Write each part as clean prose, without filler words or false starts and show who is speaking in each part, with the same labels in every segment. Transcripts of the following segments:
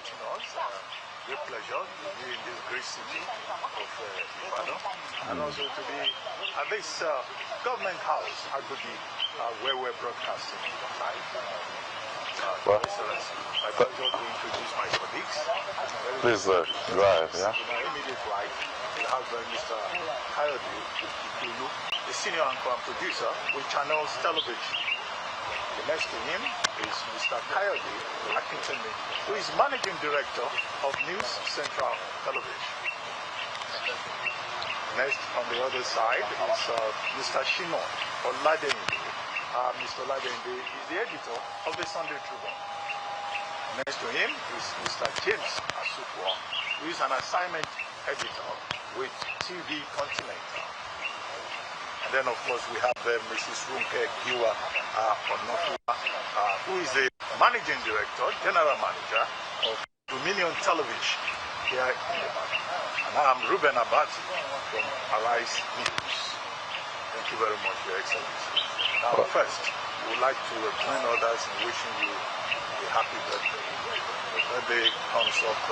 Speaker 1: inviting us. Great pleasure to be in this great city of Ibadan, and also to be at this government house, Agodi, where we're broadcasting live. Excellency, my pleasure to introduce my colleagues.
Speaker 2: Please go ahead. Yeah.
Speaker 1: To my immediate right, we have Mr. Kayode Ikulu, the senior anchor and producer with Channels Television. Next to him is Mr. Kayode Makinde, who is managing director of News Central Television. Next, on the other side, is Mr. Shino Oladende. Mr. Oladende is the editor of the Sunday Tribune. Next to him is Mr. James Asukwa, who is an assignment editor with TV Continental. And then, of course, we have Mrs. Runke Giwa Onofua, who is the managing director, general manager of Dominion Television here in Ibadan. And I'm Ruben Abati from Arise News. Thank you very much, Your Excellency. Now, first, we would like to join others in wishing you a happy birthday. The birthday comes up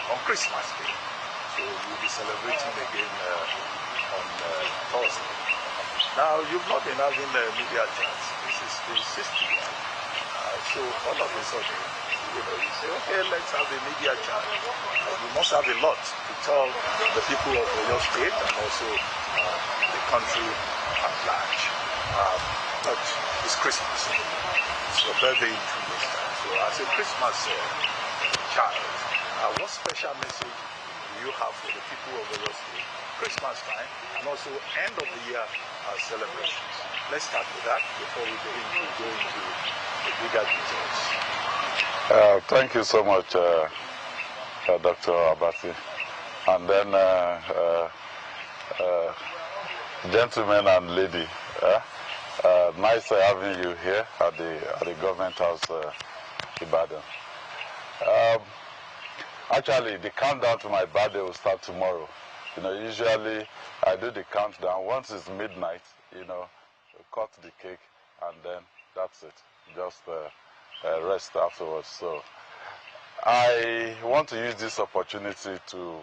Speaker 1: on Christmas Day, so you'll be celebrating again on Thursday. Now, you've not been having media chats. This is the 60th one. So all of a sudden, you say, okay, let's have a media chat. We must have a lot to tell the people of your state and also the country at large. But it's Christmas. It's your birthday in 2 days' time. So as a Christmas child, what special message do you have for the people of your state? Christmas time and also end of the year celebrations. Let's start with that before we go into the bigger details.
Speaker 2: Thank you so much, Dr. Abati. And then, gentlemen and lady, nice having you here at the government house, Ibadan. Actually, the countdown to my birthday will start tomorrow. You know, usually I do the countdown. Once it's midnight, you know, cut the cake, and then that's it. Just rest afterwards. So I want to use this opportunity to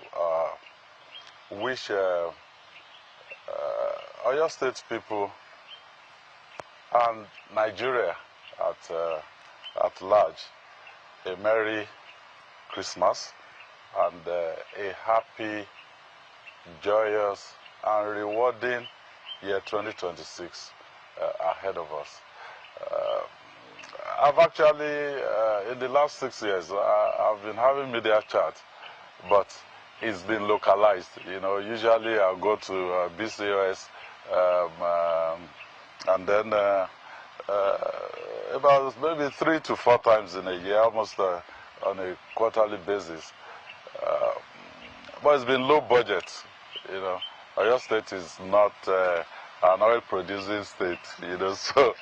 Speaker 2: wish Oyo State people and Nigeria at large a Merry Christmas and a happy, joyous and rewarding year 2026 ahead of us. I've actually, in the last 6 years, I've been having media chat, but it's been localized. You know, usually I'll go to BCOS and then about maybe 3 to 4 times in a year, almost on a quarterly basis. But it's been low budget. You know, Oyo State is not an oil-producing state, you know, so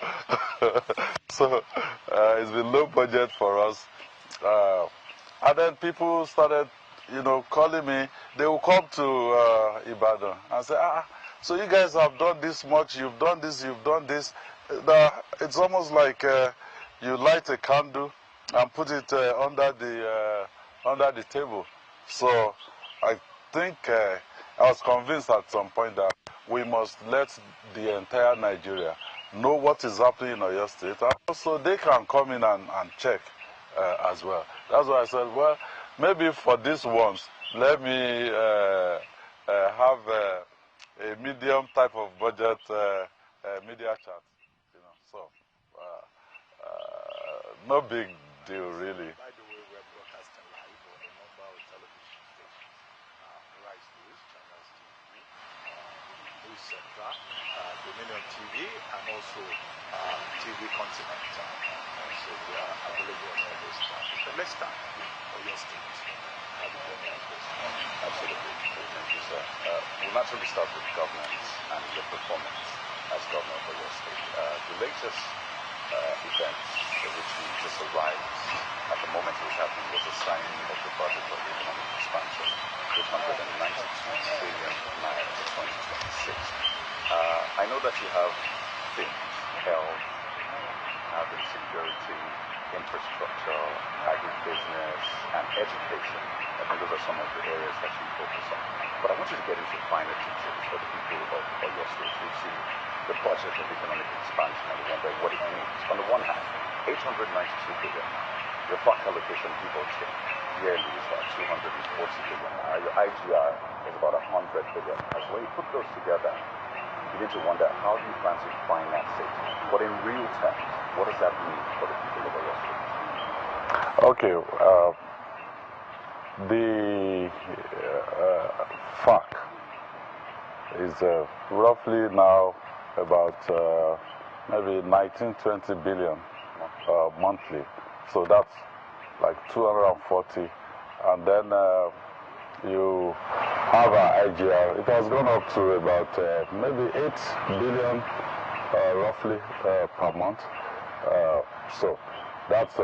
Speaker 2: so it's been low budget for us. And then people started, you know, calling me. They will come to Ibadan and say, so you guys have done this much, you've done this, you've done this. It's almost like you light a candle and put it under the table. So I think I was convinced at some point that we must let the entire Nigeria know what is happening in Oyo State, and also they can come in and check as well. That's why I said, well, maybe for this once, let me have a medium type of budget media chat. You know, so no big deal really.
Speaker 1: By the way, we're broadcasting live on a number of television stations. Rise News, Channels TV, News Central, Dominion TV, and also TV Continental. So we are available on all those channels. So let's start with Oyo State.
Speaker 2: Absolutely. Thank you, sir. We'll naturally start with governance and your performance as governor of Oyo State. The latest event which we just arrived at the moment it was happening was the signing of the budget of economic expansion with 192 trillion naira for 2026. I know that you have things, health, have insecurity, infrastructure, agribusiness, and education. I think those are some of the areas that you focus on. But I want you to get into finer details for the people of your state. We've seen the budget of economic expansion and we wonder what it means. On the one hand, 892 billion. Your FAC allocation, give or take, yearly is about 240 billion. Your IGR is about 100 billion. As when you put those together, you begin to wonder, how do you plan to finance it? But in real terms, what does that mean for the people of your state? Okay, the FAC is roughly now about maybe 19-20 billion monthly. So that's like 240. And then you have an IGR. It has gone up to about maybe 8 billion roughly per month. So that's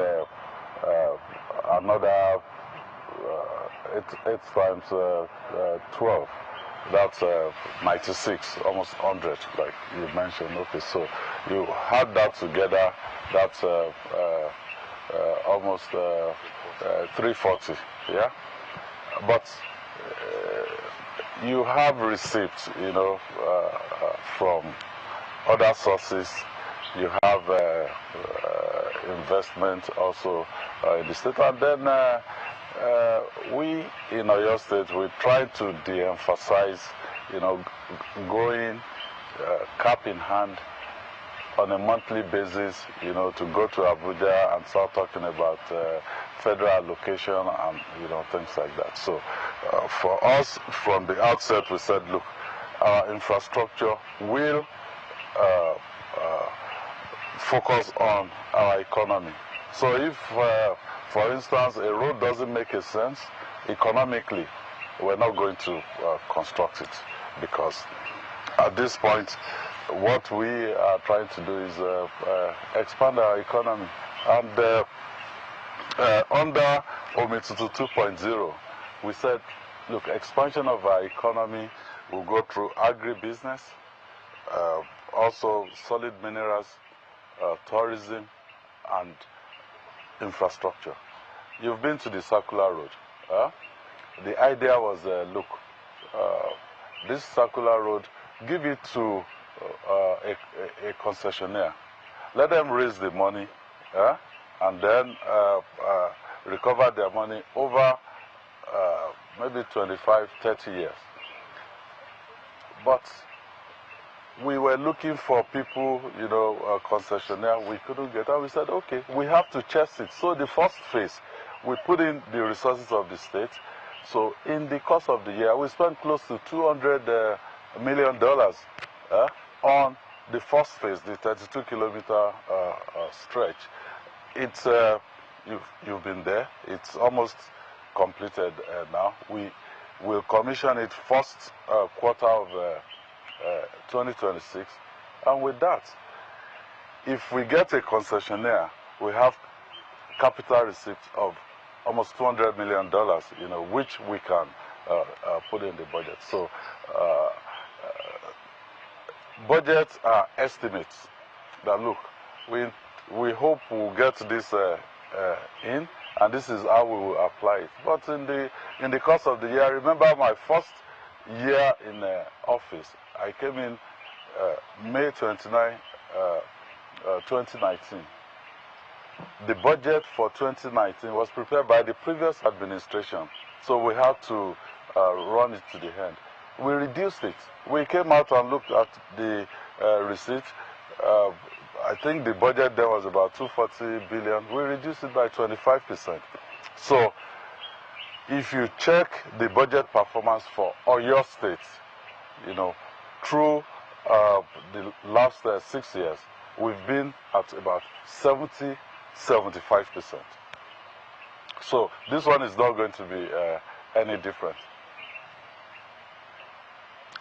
Speaker 2: another 8 times 12. That's 96, almost 100, like you mentioned. Okay, so you add that together, that's almost 340, yeah? But you have receipts, you know, from other sources. You have investment also in the state. And then we in Oyo State, we try to de-emphasize, you know, going cap in hand on a monthly basis, you know, to go to Abuja and start talking about federal allocation and, you know, things like that. So for us, from the outset, we said, look, our infrastructure will focus on our economy. So if, for instance, a road doesn't make a sense economically, we're not going to construct it, because at this point, what we are trying to do is expand our economy. And under Omitutu 2.0, we said, look, expansion of our economy will go through agribusiness, also solid minerals, tourism, and infrastructure. You've been to the circular road. The idea was, look, this circular road, give it to a concessionaire. Let them raise the money, and then recover their money over maybe 25, 30 years. But we were looking for people, you know, concessionaire, we couldn't get out. We said, okay, we have to chest it. So the first phase, we put in the resources of the state. So in the course of the year, we spent close to $200 million on the first phase, the 32-kilometer stretch. It's you've been there. It's almost completed now. We will commission it first quarter of 2026, and with that, if we get a concessionaire, we have capital receipts of almost $200 million, you know, which we can put in the budget. So budgets are estimates that, look, we hope we'll get this in, and this is how we will apply it. But in the course of the year, remember my first year in office, I came in May 29, 2019. The budget for 2019 was prepared by the previous administration, so we had to run it to the end. We reduced it. We came out and looked at the receipt. I think the budget there was about 240 billion. We reduced it by 25%. So if you check the budget performance for Oyo State, you know, through the last 6 years, we've been at about 70-75%. So this one is not going to be any different.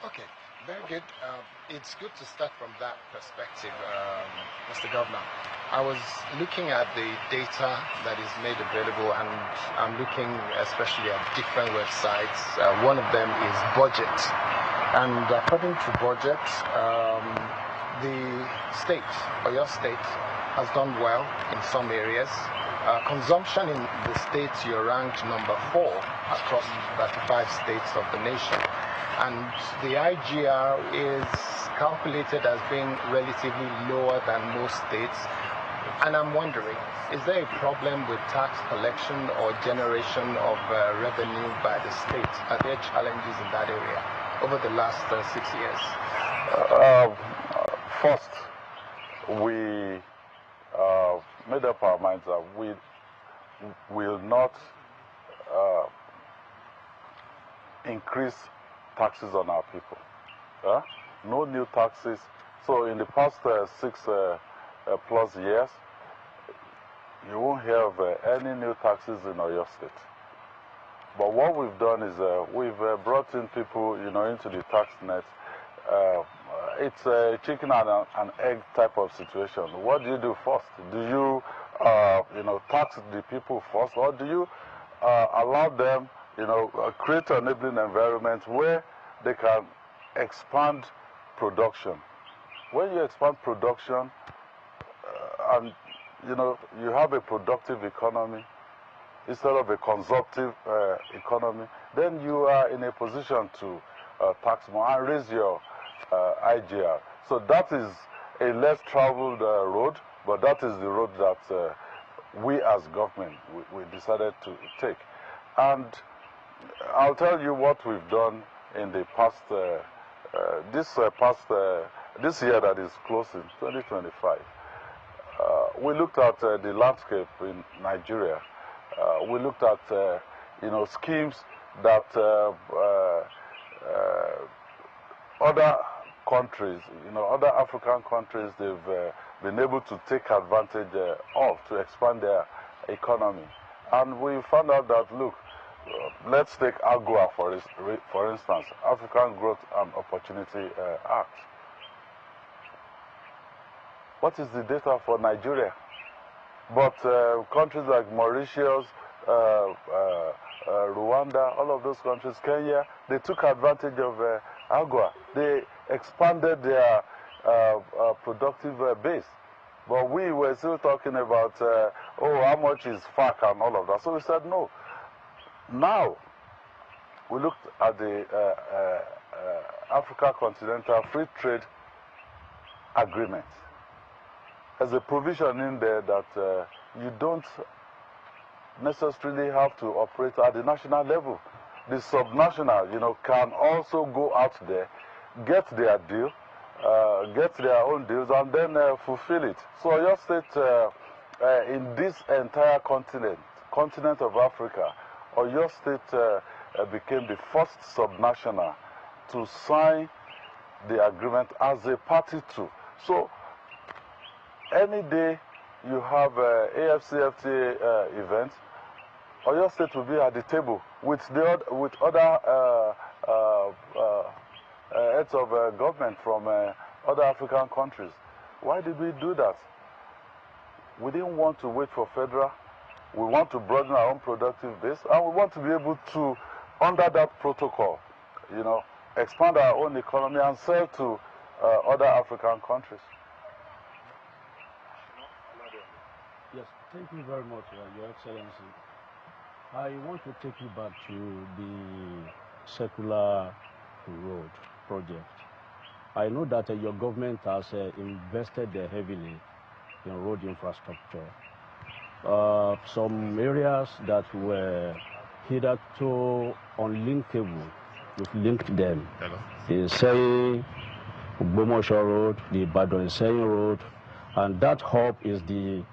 Speaker 3: Okay, very good. It's good to start from that perspective, Mr. Governor. I was looking at the data that is made available, and I'm looking especially at different websites. One of them is Budget. And according to Budget, the state, or your state, has done well in some areas. Consumption in the state, you're ranked number 4 across 35 states of the nation. And the IGR is calculated as being relatively lower than most states. And I'm wondering, is there a problem with tax collection or generation of revenue by the state? Are there challenges in that area over the last 6 years?
Speaker 2: First, we made up our minds that we will not increase taxes on our people. No new taxes. So in the past 6 plus years, you won't have any new taxes in Oyo State. But what we've done is we've brought in people, into the tax net. It's a chicken and an egg type of situation. What do you do first? Do you, tax the people first, or do you allow them, create an enabling environment where they can expand production? When you expand production, and you have a productive economy instead of a consumptive economy, then you are in a position to tax more and raise your IGR. So that is a less traveled road, but that is the road that we as government we decided to take. And I'll tell you what we've done in the past, this year that is closing, 2025. We looked at the landscape in Nigeria. We looked at schemes that other countries, other African countries, they've been able to take advantage of to expand their economy. And we found out that, look, let's take AGOA for instance, African Growth and Opportunity Act. What is the data for Nigeria? But countries like Mauritius, Rwanda, all of those countries, Kenya, they took advantage of AGOA. They expanded their productive base. But we were still talking about, how much is FAC and all of that. So we said no. Now, we looked at the Africa Continental Free Trade Agreement. There's a provision in there that you don't necessarily have to operate at the national level. The subnational, can also go out there, get their deal, get their own deals, and then fulfill it. So your state, in this entire continent of Africa, or your state became the first subnational to sign the agreement as a party to. So any day you have AFCFTA event, Oyo State will be at the table with other heads of government from other African countries. Why did we do that? We didn't want to wait for federal. We want to broaden our own productive base, and we want to be able to, under that protocol, expand our own economy and sell to other African countries.
Speaker 4: Yes, thank you very much, Your Excellency. I want to take you back to the circular road project. I know that your government has invested heavily in road infrastructure. Some areas that were hitherto unlinkable, we've linked them. The Seyi, Ubomosho Road, the Ibadan-Seyi Road, and that hub is the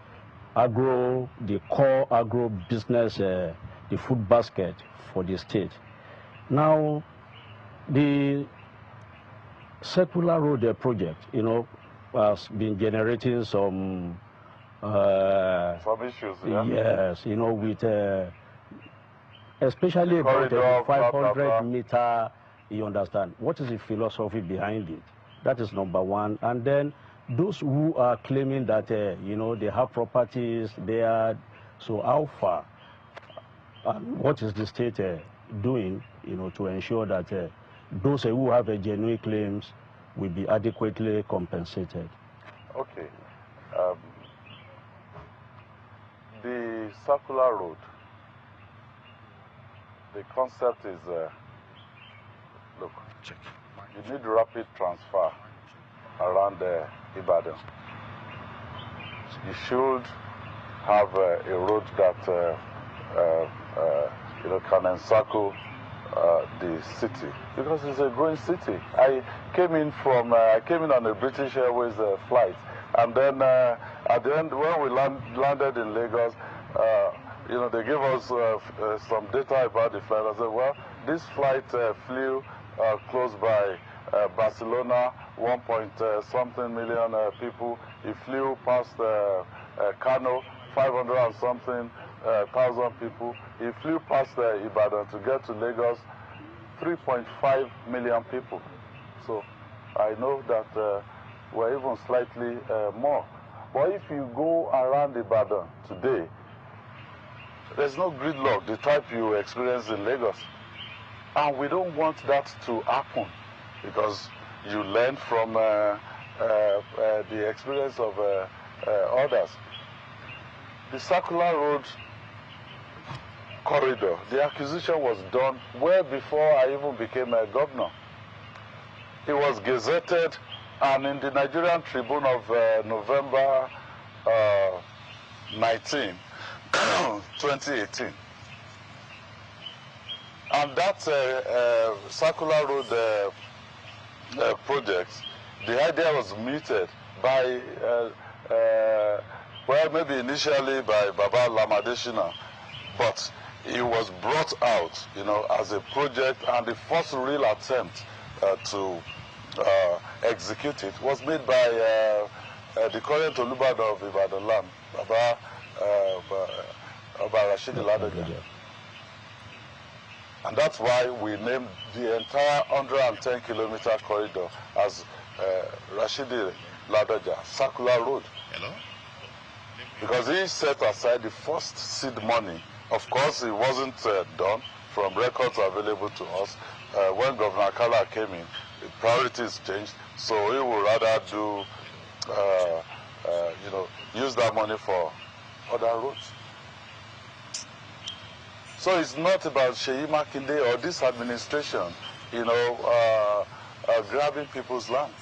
Speaker 4: core agro business, the food basket for the state. Now, the circular road project, has been generating some
Speaker 2: issues, yeah?
Speaker 4: Yes, with especially about the 500-meter, you understand. What is the philosophy behind it? That is number one. And then those who are claiming that, they have properties there, so how far? What is the state doing, to ensure that those who have genuine claims will be adequately compensated?
Speaker 2: Okay. The circular road, the concept is, look, you need rapid transfer around Ibadan. You should have a road that can encircle the city, because it's a growing city. I came in on a British Airways flight, and then at the end, when we landed in Lagos, they gave us some data about the flight. I said, well, this flight flew close by Barcelona, 1.something million people. It flew past Kano, 500 and something thousand people. It flew past Ibadan to get to Lagos, 3.5 million people. So I know that we're even slightly more. But if you go around Ibadan today, there's no gridlock, the type you experience in Lagos. And we don't want that to happen, because you learn from the experience of others. The circular road corridor, the acquisition was done well before I even became a governor. It was gazetted, and in the Nigerian Tribune of November 19, 2018. And that circular road project, the idea was mooted by, well, maybe initially by Baba Lamadeshina, but it was brought out, as a project, and the first real attempt to execute it was made by the current Olubadan of Ibadan land, Baba Rashidi Ladoja. And that's why we named the entire 110-kilometer corridor as Rashidi Ladoja Circular Road.
Speaker 5: Hello?
Speaker 2: Because he set aside the first seed money. Of course, it wasn't done from records available to us. When Governor Kala came in, the priorities changed, so he would rather do, use that money for other roads. So it's not about Seyi Makinde or this administration, grabbing people's land.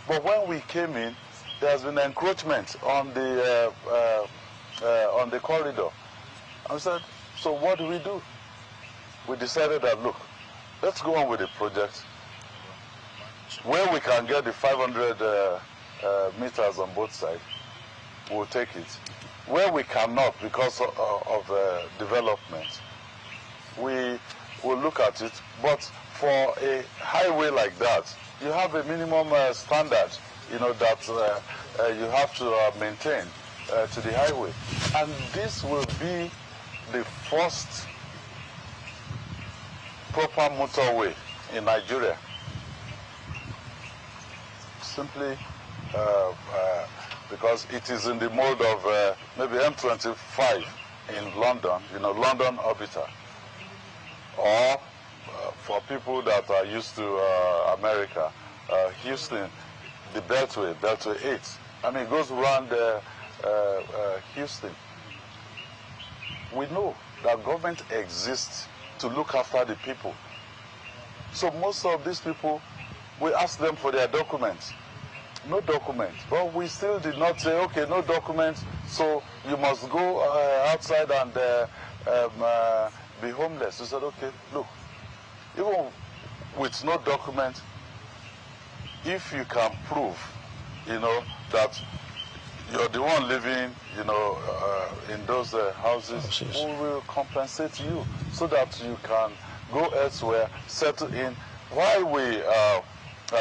Speaker 2: But when we came in, there has been encroachment on the corridor. I said, so what do? We decided that, look, let's go on with the project. Where we can get the 500 meters on both sides, we'll take it. Where we cannot because of development, we will look at it. But for a highway like that, you have a minimum standard, that you have to maintain to the highway. And this will be the first proper motorway in Nigeria. Simply because it is in the mode of maybe M25 in London, London Orbiter. Or for people that are used to America, Houston, the Beltway 8. I mean, it goes around Houston. We know that government exists to look after the people. So most of these people, we ask them for their documents. No documents. But we still did not say, okay, no documents, so you must go outside and be homeless. We said, okay, look, even with no document, if you can prove, that you're the one living, in those houses, we will compensate you so that you can go elsewhere, settle in, while we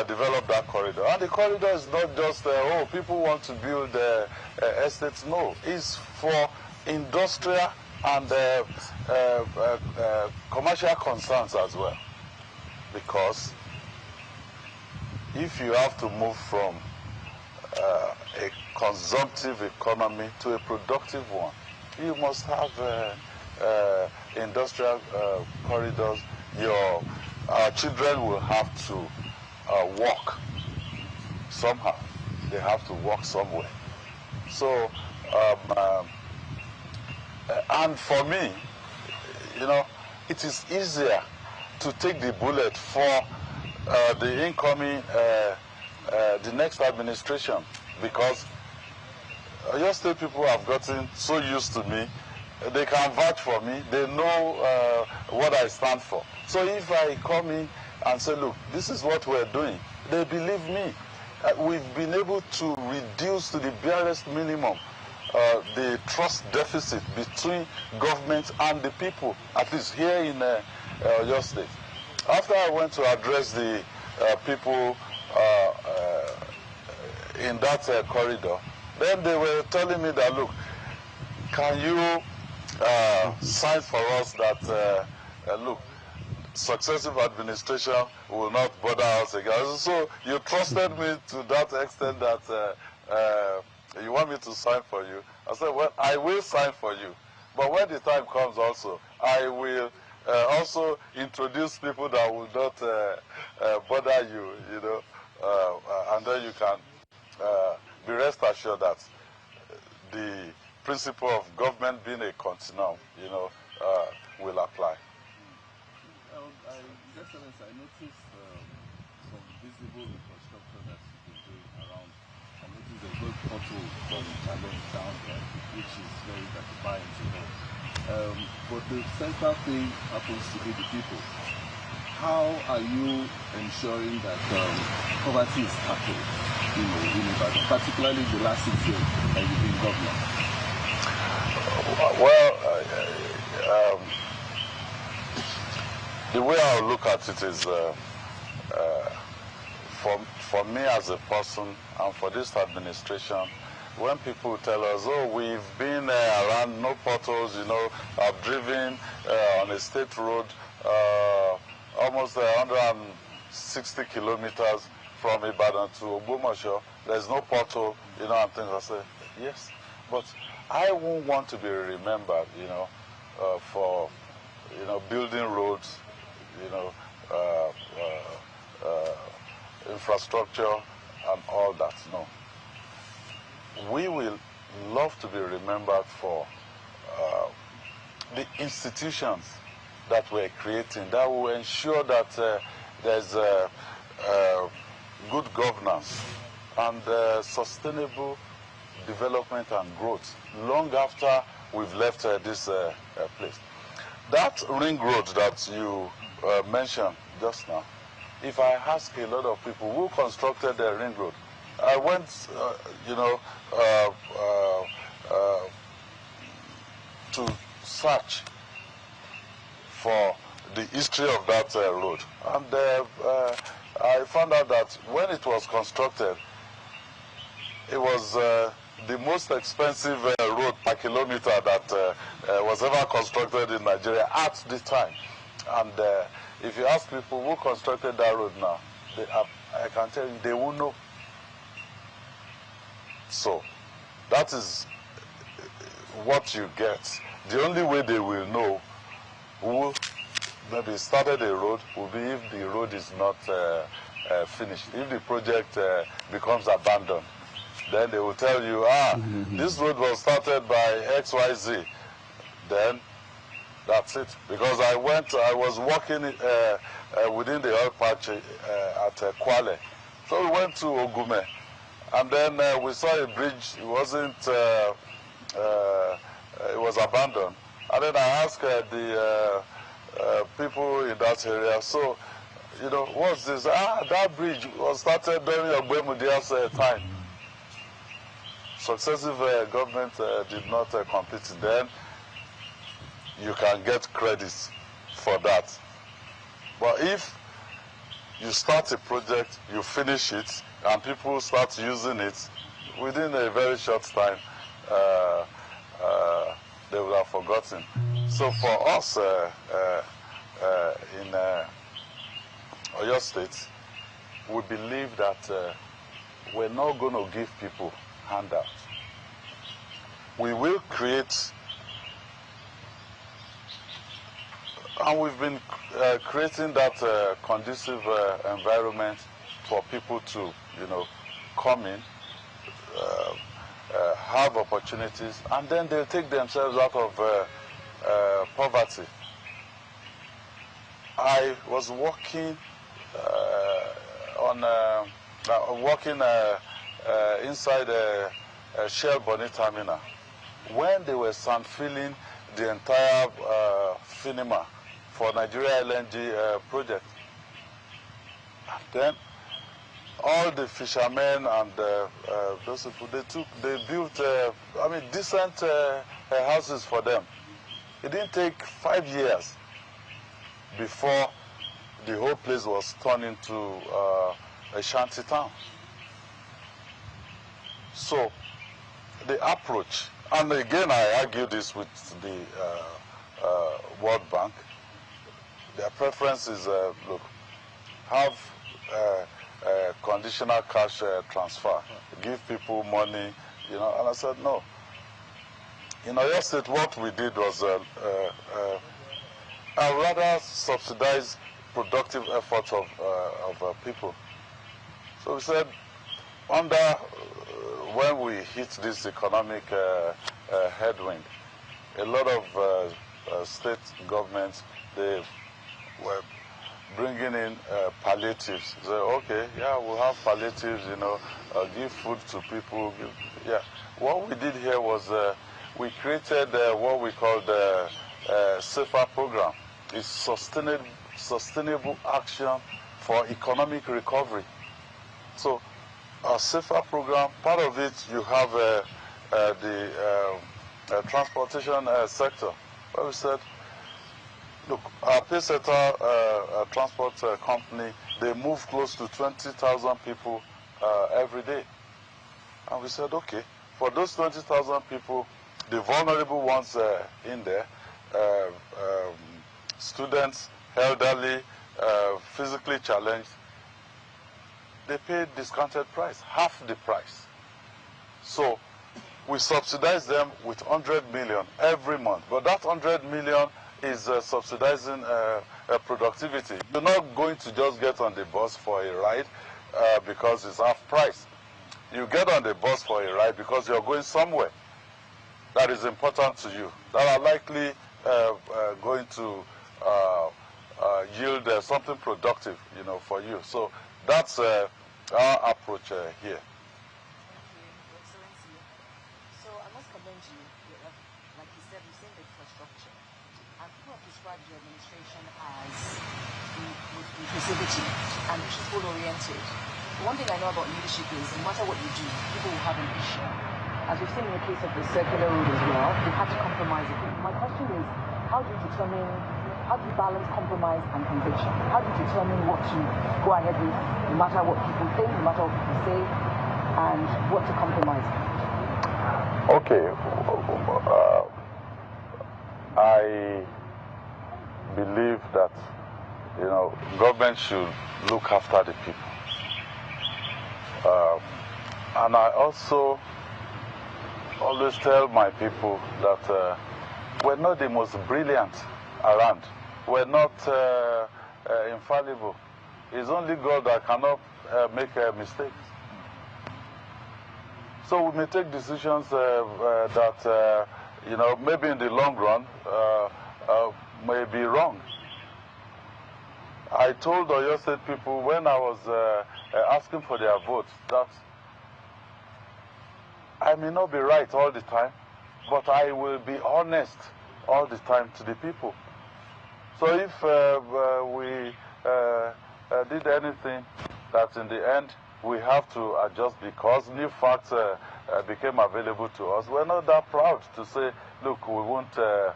Speaker 2: develop that corridor. And the corridor is not just, people want to build estates. No, it's for industrial and commercial concerns as well. Because if you have to move from a consumptive economy to a productive one, you must have industrial corridors. Our children will have to walk somehow. They have to work somewhere. So, and for me, you know, it is easier to take the bullet for the incoming, the next administration, because your state people have gotten so used to me. They can vouch for me. They know what I stand for. So if I come in and say, look, this is what we're doing, they believe me. We've been able to reduce to the barest minimum the trust deficit between government and the people, at least here in your state. After I went to address the people in that corridor, then they were telling me that, look, can you sign for us that, look, successive administration will not bother us again. So you trusted me to that extent that you want me to sign for you. I said, well, I will sign for you. But when the time comes also, I will also introduce people that will not bother you, you know, and then you can be rest assured that the principle of government being a continuum, you know, will apply.
Speaker 5: His Excellency, I noticed some visible infrastructure that you've been doing around. I noticed there's no portal from Challenge down there, which is very gratifying to know. But the central thing happens to be the people. How are you ensuring that poverty is tackled, you know, in Ibadan, particularly the last 6 years that you've been governor?
Speaker 2: Well, the way I look at it is, for me as a person and for this administration, when people tell us, oh, we've been around, no potholes, you know, I've driven on a state road almost 160 kilometers from Ibadan to Ogbomoso, there's no pothole, you know, and things. I say, yes, but I won't want to be remembered, you know, for, you know, building roads, you know, infrastructure and all that. No. We will love to be remembered for the institutions that we're creating that will ensure that there's good governance and sustainable development and growth long after we've left this place. That ring road that you mentioned just now, if I ask a lot of people who constructed the ring road, I went, you know, to search for the history of that road, and I found out that when it was constructed, it was the most expensive road per kilometer that was ever constructed in Nigeria at the time. And if you ask people who constructed that road now, I can tell you they won't know. So that is what you get. The only way they will know who maybe started a road will be if the road is not finished. If the project becomes abandoned, then they will tell you, this road was started by XYZ. Then that's it. Because I was walking within the oil patch at Kwale. So we went to Ogume. And then we saw a bridge. It wasn't, it was abandoned. And then I asked the people in that area, so, you know, what's this? That bridge was started during Ogbemudia's time. Successive government did not complete it. Then you can get credits for that. But if you start a project, you finish it, and people start using it, within a very short time, they will have forgotten. So for us in Oyo State, we believe that we're not going to give people handouts. We will create, and we've been creating that conducive environment for people to, you know, come in, have opportunities, and then they'll take themselves out of poverty. I was working inside a Shell Bonny terminal when they were sand-filling the entire Finima for Nigeria LNG project. And then all the fishermen and those people, they built, decent houses for them. It didn't take 5 years before the whole place was turned into a shanty town. So the approach, and again I argue this with the World Bank, their preference is, look, have conditional cash transfer, give people money, and I said no. In Oyo State, what we did was rather subsidize productive efforts of people. So we said, when we hit this economic headwind, a lot of state governments, they were bringing in palliatives. So, okay, yeah, we'll have palliatives, give food to people. What we did here was we created what we call the SAFER program. It's sustainable action for economic recovery. So our SAFER program, part of it, you have the transportation sector, where we said, look, our Pacesetter transport company, they move close to 20,000 people every day. And we said, okay, for those 20,000 people, the vulnerable ones in there, students, elderly, physically challenged, they pay discounted price, half the price. So we subsidize them with 100 million every month. But that 100 million is subsidizing productivity. You're not going to just get on the bus for a ride because it's half price. You get on the bus for a ride because you're going somewhere that is important to you, that are likely going to yield something productive, for you. So that's our approach here.
Speaker 6: So I must commend you. Like you said, you've seen the infrastructure. And people have described your administration as inclusivity and people-oriented. One thing I know about leadership is no matter what you do, people will have an issue. As we've seen in the case of the circular road as well, they've had to compromise a bit. My question is, how do you balance compromise and conviction? How do you determine what to go ahead with, no matter what people think, no matter what people say, and what to compromise?
Speaker 2: Okay. I believe that, government should look after the people. And I also always tell my people that we're not the most brilliant around. We're not infallible. It's only God that cannot make mistakes. So we may take decisions that, maybe in the long run may be wrong. I told Oyo State people when I was asking for their votes that I may not be right all the time, but I will be honest all the time to the people. So if we did anything that in the end we have to adjust because new facts became available to us, we're not that proud to say, look, we won't do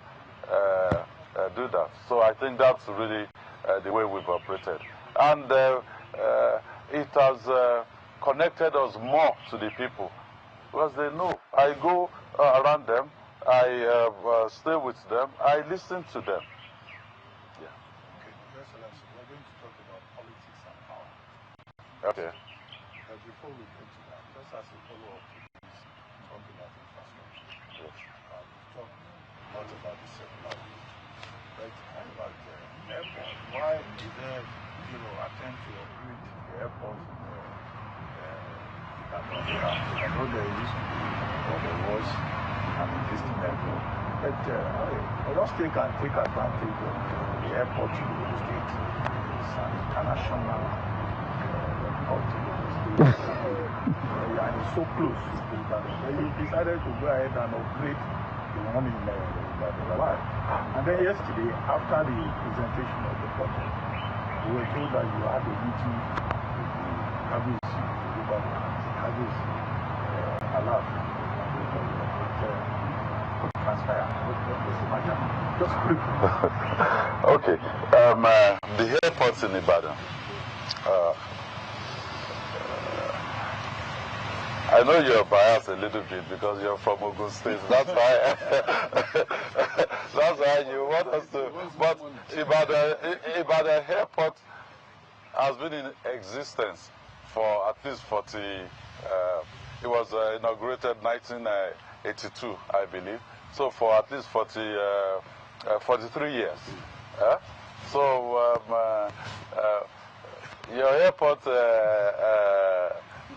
Speaker 2: that. So I think that's really the way we've operated. And it has connected us more to the people because they know. I go around them, I stay with them, I listen to them.
Speaker 1: Yeah. Okay. Your Excellency, we're going to talk about politics and power.
Speaker 2: Okay.
Speaker 1: But before we get to that, just as a follow-up to this, talking about infrastructure.
Speaker 2: Yes.
Speaker 1: We've talked a lot about the circular route. But how about the airport? Why did they, attempt to upgrade the airport in I know there used to be, or there was an existing airport. But Oyo State can take advantage of the airport in Oyo State. It's an international airport in Oyo State. And it's so close to Ibadan. Then you decided to go ahead and upgrade the one in Ibadan. Why? And then yesterday, after the presentation of the project, we were told that you had a meeting with the Kabisi, Kabisi, Alaafin, just briefly.
Speaker 2: Okay. The airports in Ibadan. I know you're biased a little bit because you're from Ogun State. That's why. That's why you want us to. But Ibadan Airport has been in existence for at least 40. It was inaugurated 1982, I believe. So for at least 43 years. So your airport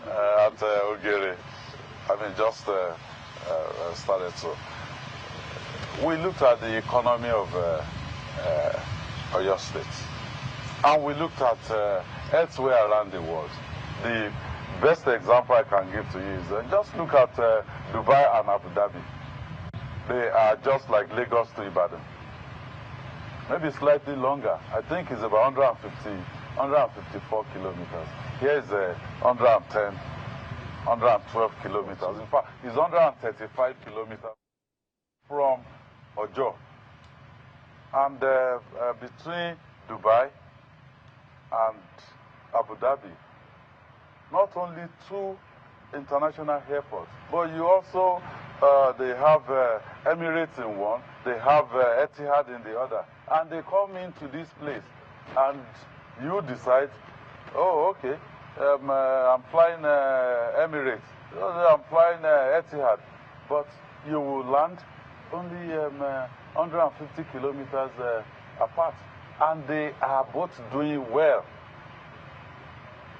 Speaker 2: at Ogere, I mean, just started. So we looked at the economy of Oyo State, and we looked at elsewhere around the world. The best example I can give to you is just look at Dubai and Abu Dhabi. They are just like Lagos to Ibadan. Maybe slightly longer. I think it's about 154 kilometers. Here is 110, 112 kilometers. In fact, it's 135 kilometers from Ojo. And between Dubai and Abu Dhabi, not only two international airports, but you also, they have Emirates in one, they have Etihad in the other, and they come into this place, and you decide, oh, okay, I'm flying Emirates, I'm flying Etihad, but you will land only 150 kilometers apart, and they are both doing well.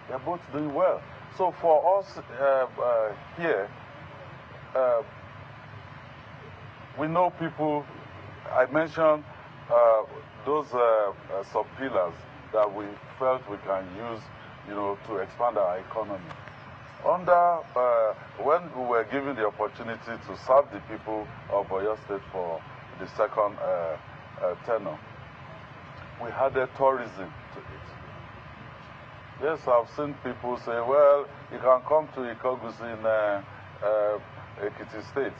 Speaker 2: They're both doing well. So for us here, we know people. I mentioned those sub-pillars that we felt we can use, to expand our economy. When we were given the opportunity to serve the people of Oyo State for the second tenure, we added tourism to it. Yes, I've seen people say, well, you can come to Ikogusi in Ekiti State,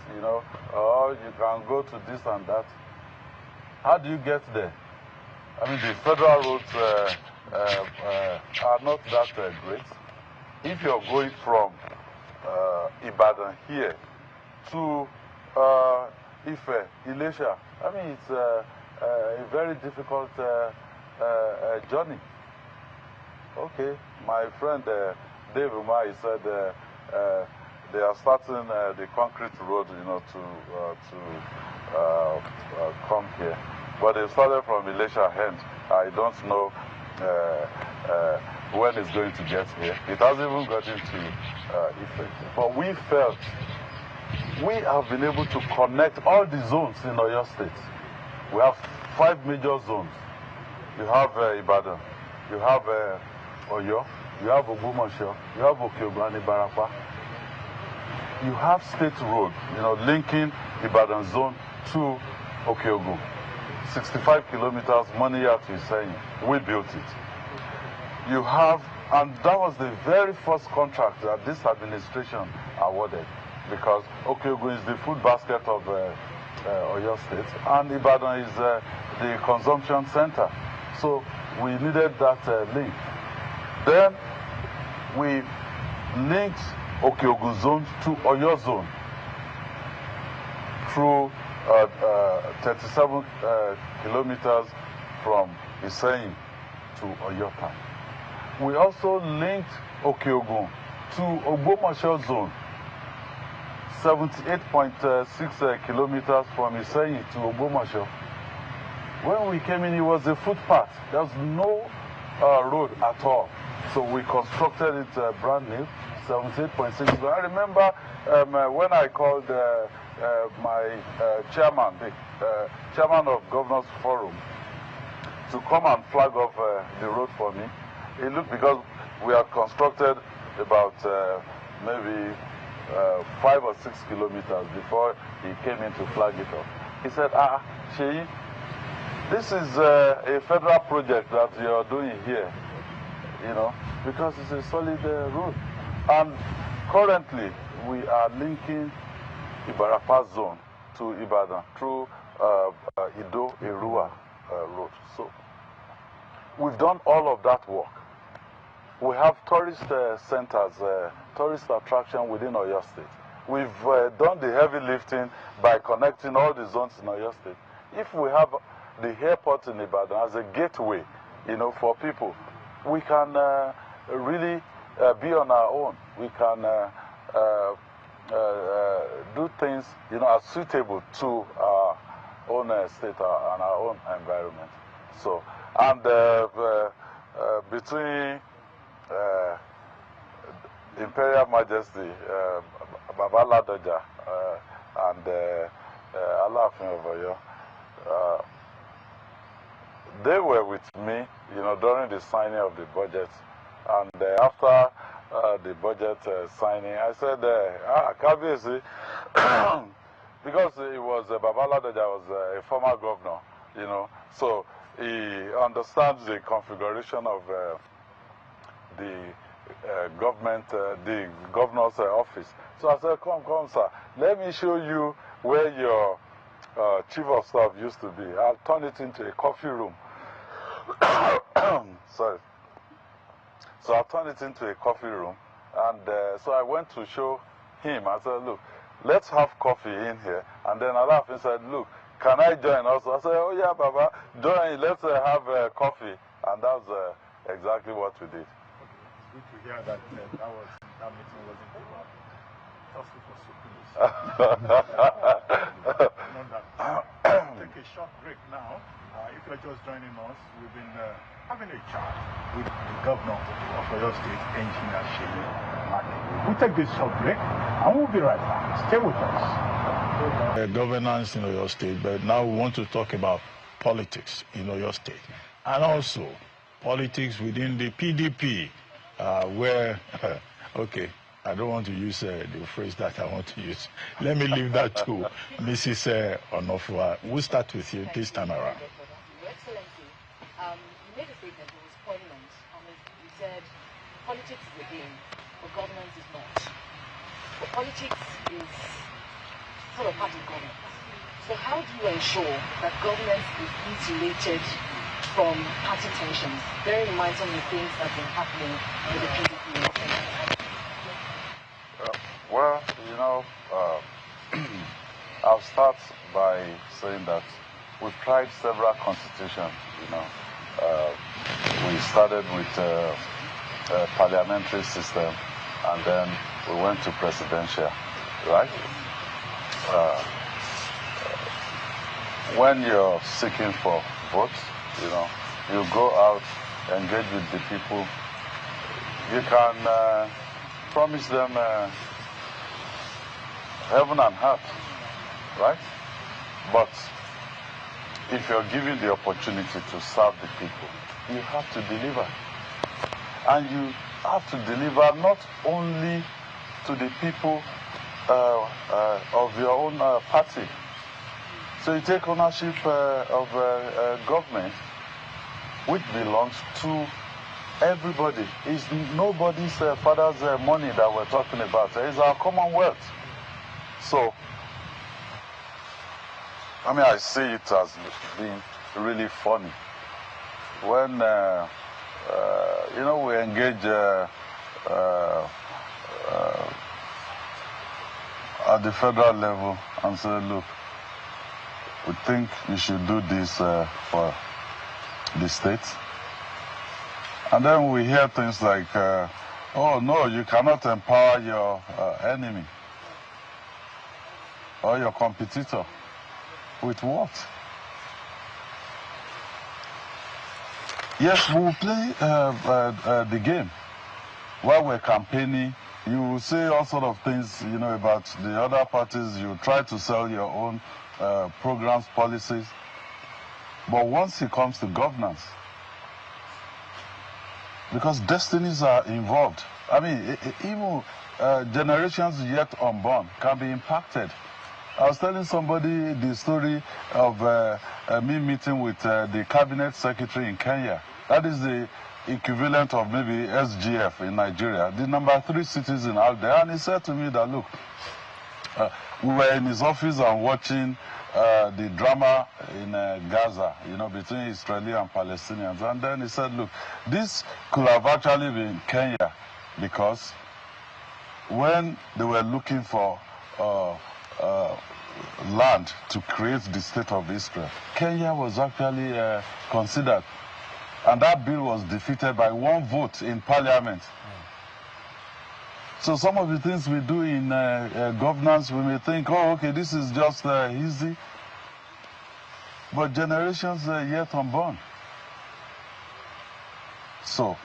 Speaker 2: or you can go to this and that. How do you get there? I mean, the federal roads are not that great. If you're going from Ibadan here to Ife, Ilesha, I mean, it's a very difficult journey. Okay, my friend Dave Umar, he said they are starting the concrete road, to come here. But they started from Ilesha end. I don't know when it's going to get here. It hasn't even gotten to Ife. But we felt we have been able to connect all the zones in Oyo State. We have 5 major zones. You have Ibadan, you have Oyo, you have Ogbomoso, you have Okeogun and Ibarapa. You have State Road, linking Ibadan zone to Okeogun. 65 kilometers, Moniya to Seyi. We built it. You have, and that was the very first contract that this administration awarded, because Okeogun is the food basket of Oyo State, and Ibadan is the consumption center. So we needed that link. Then we linked Okeogun zone to Oyo zone through 37 kilometers from Seyi to Oyo town. We also linked Okeogun to Ogbomoso zone, 78.6 kilometers from Seyi to Ogbomoso. When we came in, it was a footpath. There was no road at all. So we constructed it brand new, 78.6. I remember when I called my chairman, the chairman of Governors Forum, to come and flag off the road for me. It looked, because we had constructed about maybe 5 or 6 kilometers before he came in to flag it off. He said, Seyi, this is a federal project that you're doing here, you know, because it's a solid road. And currently, we are linking Ibarapa zone to Ibadan through Ido-Erua road. So we've done all of that work. We have tourist centers, tourist attraction within Oyo State. We've done the heavy lifting by connecting all the zones in Oyo State. If we have the airport in Ibadan as a gateway, you know, for people, we can really be on our own. We can do things, you know, as suitable to our own state and our own environment. So, and between Imperial Majesty, Baba Ladoja, and Alleviation of Oyo, they were with me, you know, during the signing of the budget. And after the budget signing, I said, Kabiyesi, because it was Baba Ladoja was a former governor, you know, so he understands the configuration of the government, the governor's office. So I said, come, sir, let me show you where your chief of staff used to be. I'll turn it into a coffee room. Sorry. So I turned it into a coffee room, and so I went to show him. I said, look, let's have coffee in here. And then Alleviation said, look, can I join also? I said, oh yeah, Baba, join, let's have coffee. And that's exactly what we did.
Speaker 1: Okay. It's good to hear that that meeting wasn't too bad. Just it was so close. Take a short break now. If you're just joining us, we've been having a chat with the governor of Oyo State, Engineer Seyi. We'll take this short break and we'll be right back. Stay with us. Governance in Oyo State, but now we want to talk about politics in Oyo State, and also politics within the PDP, where, okay, I don't want to use the phrase that I want to use. Let me leave that to Mrs. Onofua. We'll start with you this time around.
Speaker 6: Your Excellency, you made a statement that was poignant. You said politics is a game, but governance is not. But politics is sort of part of governance. So how do you ensure that governance is insulated from party tensions, bearing in mind some of the things that have been happening with the PDP?
Speaker 2: Well, you know, I'll start by saying that we've tried several constitutions, you know. We started with a parliamentary system, and then we went to presidential, right? When you're seeking for votes, you know, you go out, engage with the people. You can promise them heaven and earth, right? But if you're given the opportunity to serve the people, you have to deliver. And you have to deliver not only to the people of your own party. So you take ownership of government, which belongs to everybody. It's nobody's father's money that we're talking about. It's our commonwealth. So, I mean, I see it as being really funny. When, you know, we engage at the federal level and say, look, we think you should do this for the state. And then we hear things like, oh no, you cannot empower your enemy or your competitor. With what? Yes, we will play the game. While we're campaigning, you will say all sort of things, you know, about the other parties. You try to sell your own programs, policies. But once it comes to governance, because destinies are involved, I mean, even generations yet unborn can be impacted. I was telling somebody the story of me meeting with the cabinet secretary in Kenya. That is the equivalent of maybe SGF in Nigeria, the number 3 citizen out there. And he said to me that, look, we were in his office and watching the drama in Gaza, you know, between Israeli and Palestinians. And then he said, look, this could have actually been Kenya, because when they were looking for land to create the state of Israel, Kenya was actually considered. And that bill was defeated by 1 vote in parliament. So some of the things we do in governance, we may think, oh, okay, this is just easy. But generations yet unborn. So,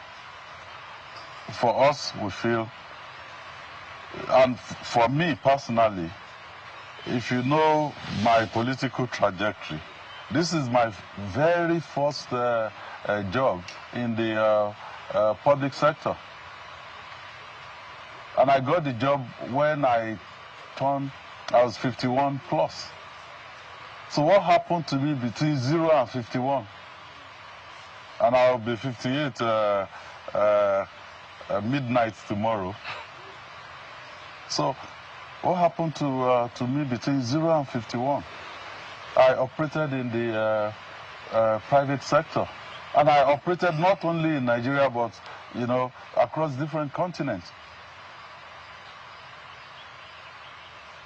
Speaker 2: for us, we feel, and for me personally, if you know my political trajectory, this is my very first job in the public sector. And I got the job when I was 51 plus. So what happened to me between 0 and 51? And I'll be 58 midnight tomorrow. So what happened to me between 0 and 51? I operated in the private sector. And I operated not only in Nigeria, but, you know, across different continents.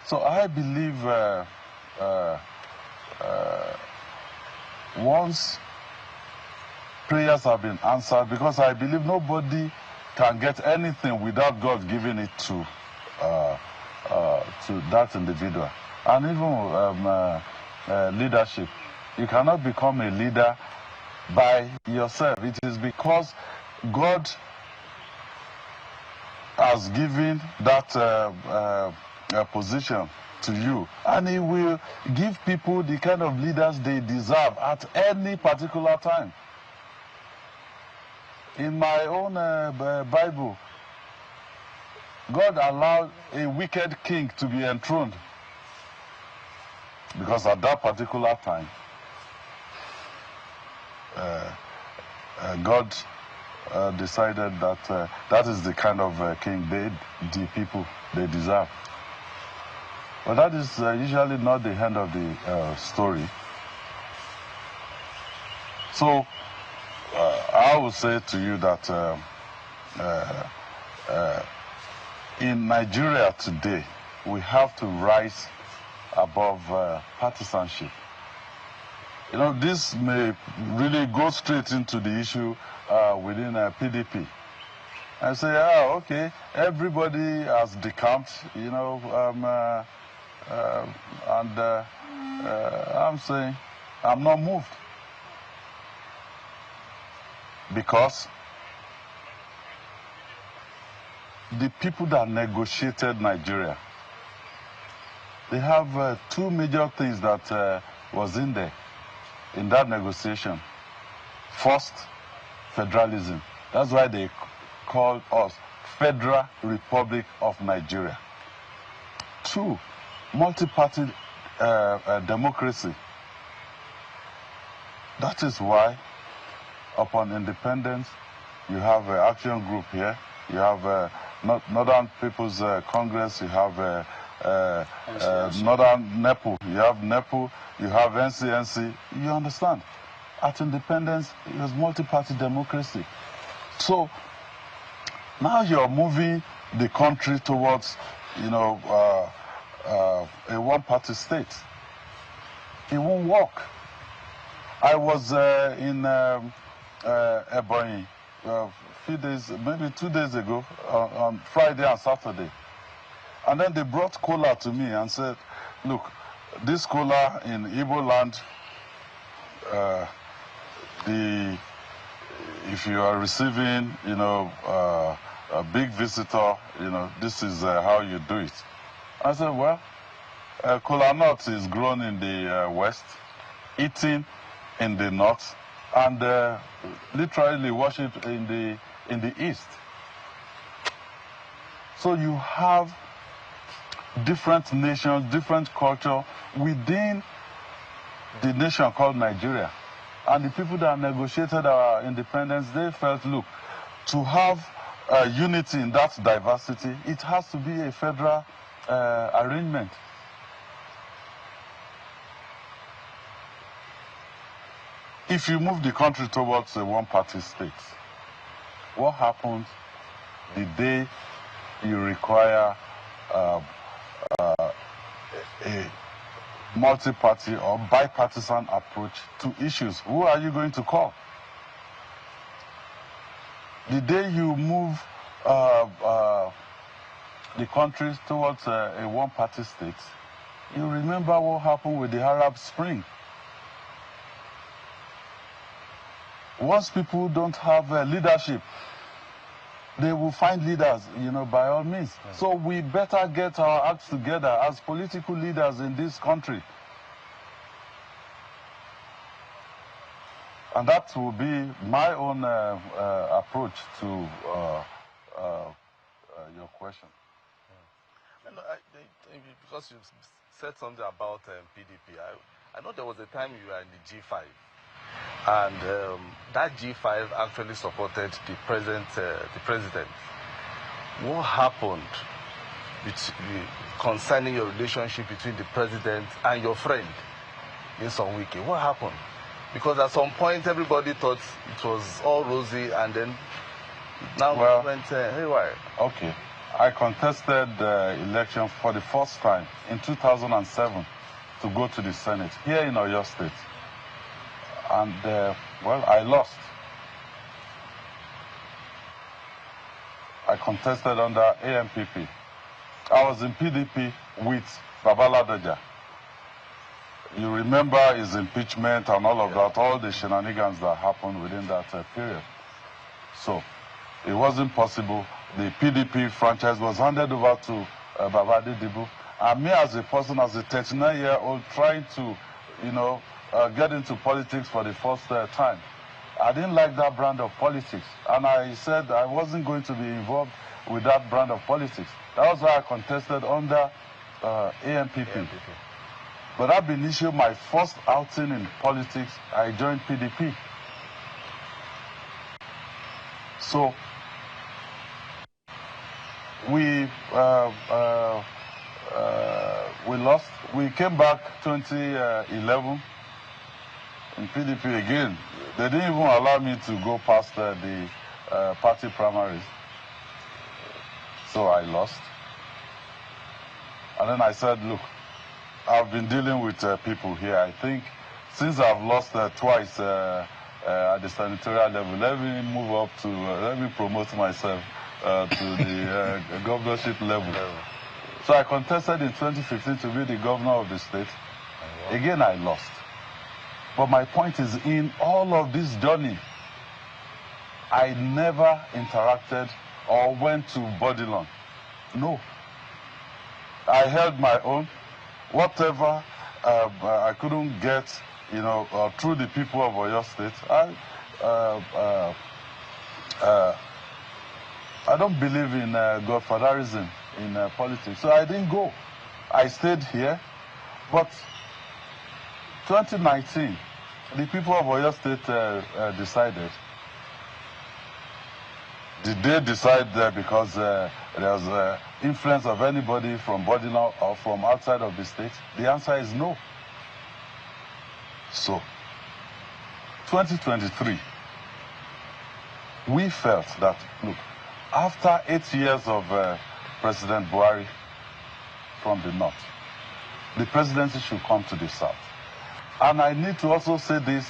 Speaker 2: So I believe once prayers have been answered, because I believe nobody can get anything without God giving it to that individual. And even leadership, you cannot become a leader by yourself. It is because God has given that position to you, and He will give people the kind of leaders they deserve at any particular time. In my own Bible, God allowed a wicked king to be enthroned, because at that particular time, God decided that that is the kind of king the people they deserve. But that is usually not the end of the story. So I will say to you that in Nigeria today, we have to rise above partisanship. You know, this may really go straight into the issue within PDP. I say, okay, everybody has decamped, you know, I'm saying I'm not moved, because the people that negotiated Nigeria, they have 2 major things that was in there, in that negotiation. First, federalism. That's why they called us Federal Republic of Nigeria. 2, multi-party democracy. That is why, upon independence, you have an action group here, you have Northern People's Congress, you have Northern NEPU, you have NEPU, you have NCNC. You understand? At independence, it was multi-party democracy. So now you're moving the country towards, you know, a one-party state. It won't work. I was in Ebonyi a few days, maybe 2 days ago, on Friday and Saturday. And then they brought cola to me and said, look, this cola in Igbo land, if you are receiving, a big visitor, this is how you do it. I said, well, kola nut is grown in the west, eaten in the north, and literally worshipped in the east. So you have different nations, different culture within the nation called Nigeria. And the people that negotiated our independence, they felt, look, to have unity in that diversity, it has to be a federal arrangement. If you move the country towards a one-party state, what happens the day you require a multi-party or bipartisan approach to issues? Who are you going to call? The day you move the country towards a one-party state, you remember what happened with the Arab Spring. Once people don't have leadership, they will find leaders, by all means. Right. So we better get our acts together as political leaders in this country. And that will be my own approach to your question.
Speaker 5: Because you said something about PDP, I know there was a time you were in the G5. And that G5 actually supported the president. What happened concerning your relationship between the president and your friend in some wiki? What happened? Because at some point everybody thought it was all rosy, and then now it went haywire.
Speaker 2: Okay, I contested the election for the first time in 2007 to go to the Senate here in Oyo State. And, I lost. I contested under AMPP. I was in PDP with Babaladoja. You remember his impeachment and all of that, all the shenanigans that happened within that period. So, it wasn't possible. The PDP franchise was handed over to Babadi Dibu. And me as a person, as a 39-year-old, trying to, get into politics for the first time. I didn't like that brand of politics, and I said I wasn't going to be involved with that brand of politics. That was why I contested under AMPP. But ab initio, my first outing in politics, I joined PDP. So we lost. We came back 2011. In PDP again, they didn't even allow me to go past the party primaries. So I lost. And then I said, look, I've been dealing with people here. I think since I've lost twice at the senatorial level, let me move up to, let me promote myself to the governorship level. So I contested in 2015 to be the governor of the state. Again, I lost. But my point is, in all of this journey, I never interacted or went to Bodilon. No. I held my own. Whatever I couldn't get, through the people of Oyo State, I don't believe in godfatherism in politics. So I didn't go. I stayed here. But 2019, the people of Oyo State decided. Did they decide because there was influence of anybody from Bodilon or from outside of the state? The answer is no. So, 2023, we felt that, look, after 8 years of President Buhari from the north, the presidency should come to the south. And I need to also say this,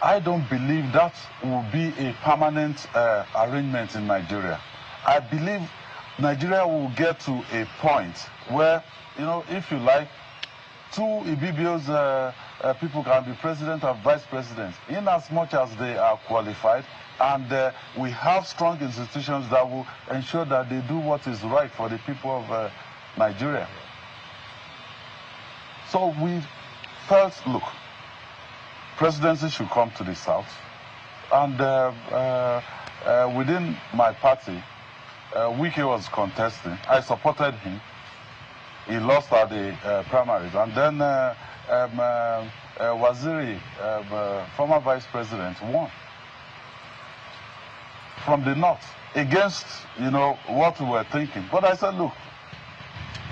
Speaker 2: I don't believe that will be a permanent arrangement in Nigeria. I believe Nigeria will get to a point where, if you like, two Ibibios people can be president and vice president, in as much as they are qualified, and we have strong institutions that will ensure that they do what is right for the people of Nigeria. So we felt, look, presidency should come to the South, and within my party, Wike was contesting. I supported him. He lost at the primaries, and then Waziri, former vice president, won from the North against, you know, what we were thinking. But I said, look,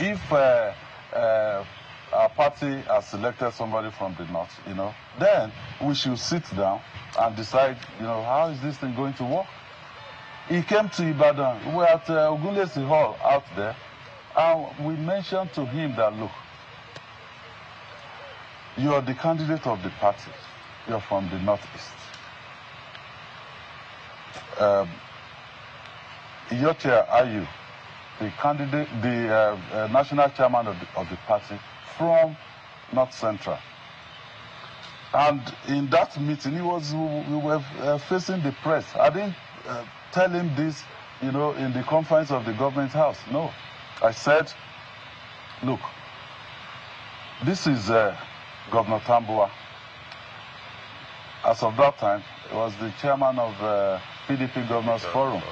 Speaker 2: if our party has selected somebody from the North, you know, then we should sit down and decide, you know, how is this thing going to work? He came to Ibadan. We were at Ogunlesi Hall out there, and we mentioned to him that, look, you are the candidate of the party. You're from the Northeast. Iyochia Ayu, the candidate, the national chairman of the party from North Central. And in that meeting, we were facing the press. I didn't tell him this, you know, in the conference of the government house. No. I said, look, this is Governor Tambuwa. As of that time, he was the chairman of PDP Governors Forum.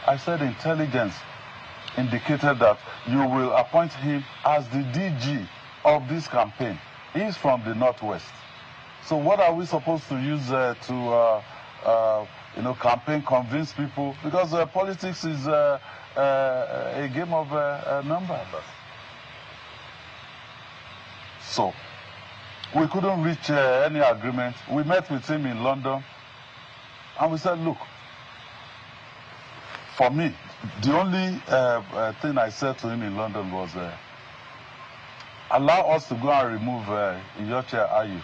Speaker 2: I said intelligence indicated that you will appoint him as the DG of this campaign. He's from the Northwest. So what are we supposed to use to you know, campaign, convince people? Because politics is a game of numbers. So we couldn't reach any agreement. We met with him in London, and we said, look, for me, the only thing I said to him in London was, allow us to go and remove Iyochia Ayu,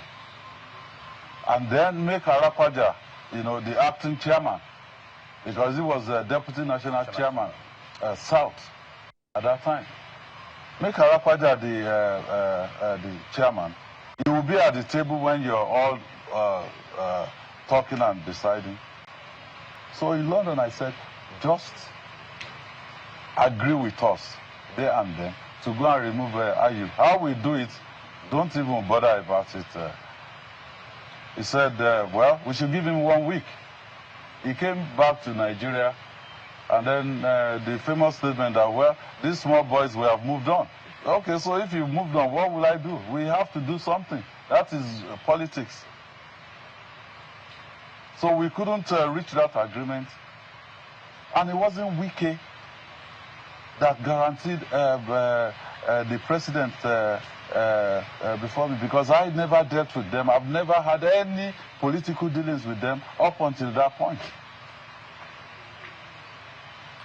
Speaker 2: and then make Arapaja, you know, the acting chairman, because he was deputy national chairman, South, at that time. Make Arapaja the chairman. He will be at the table when you're all talking and deciding. So in London, I said, just agree with us there and then to go and remove Ayu. How we do it, don't even bother about it. He said, well, we should give him 1 week. He came back to Nigeria, and then the famous statement that, well, these small boys will have moved on. Okay, so if you've moved on, what will I do? We have to do something. That is politics. So we couldn't reach that agreement. And it wasn't Wike that guaranteed the president before me, because I never dealt with them. I've never had any political dealings with them up until that point.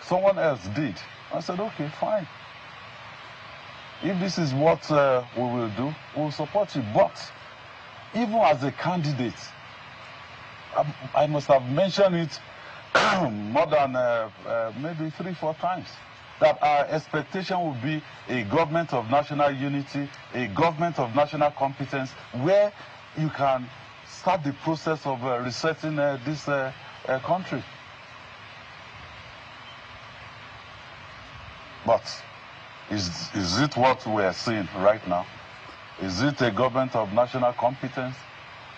Speaker 2: Someone else did. I said, okay, fine. If this is what we will do, we'll support you. But even as a candidate, I must have mentioned it more than maybe 3-4 times, that our expectation would be a government of national unity, a government of national competence, where you can start the process of resetting this country. But is it what we are seeing right now? Is it a government of national competence?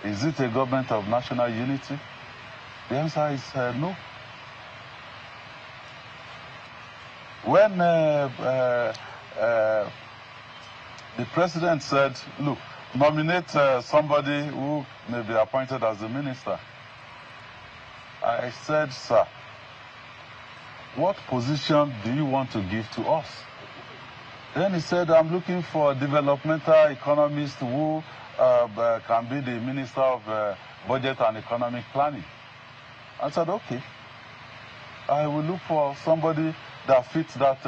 Speaker 2: Is it a government of national unity? The answer is no. When the president said, look, nominate somebody who may be appointed as a minister, I said, sir, what position do you want to give to us? Then he said, I'm looking for a developmental economist who can be the Minister of Budget and Economic Planning. I said, okay, I will look for somebody that fits that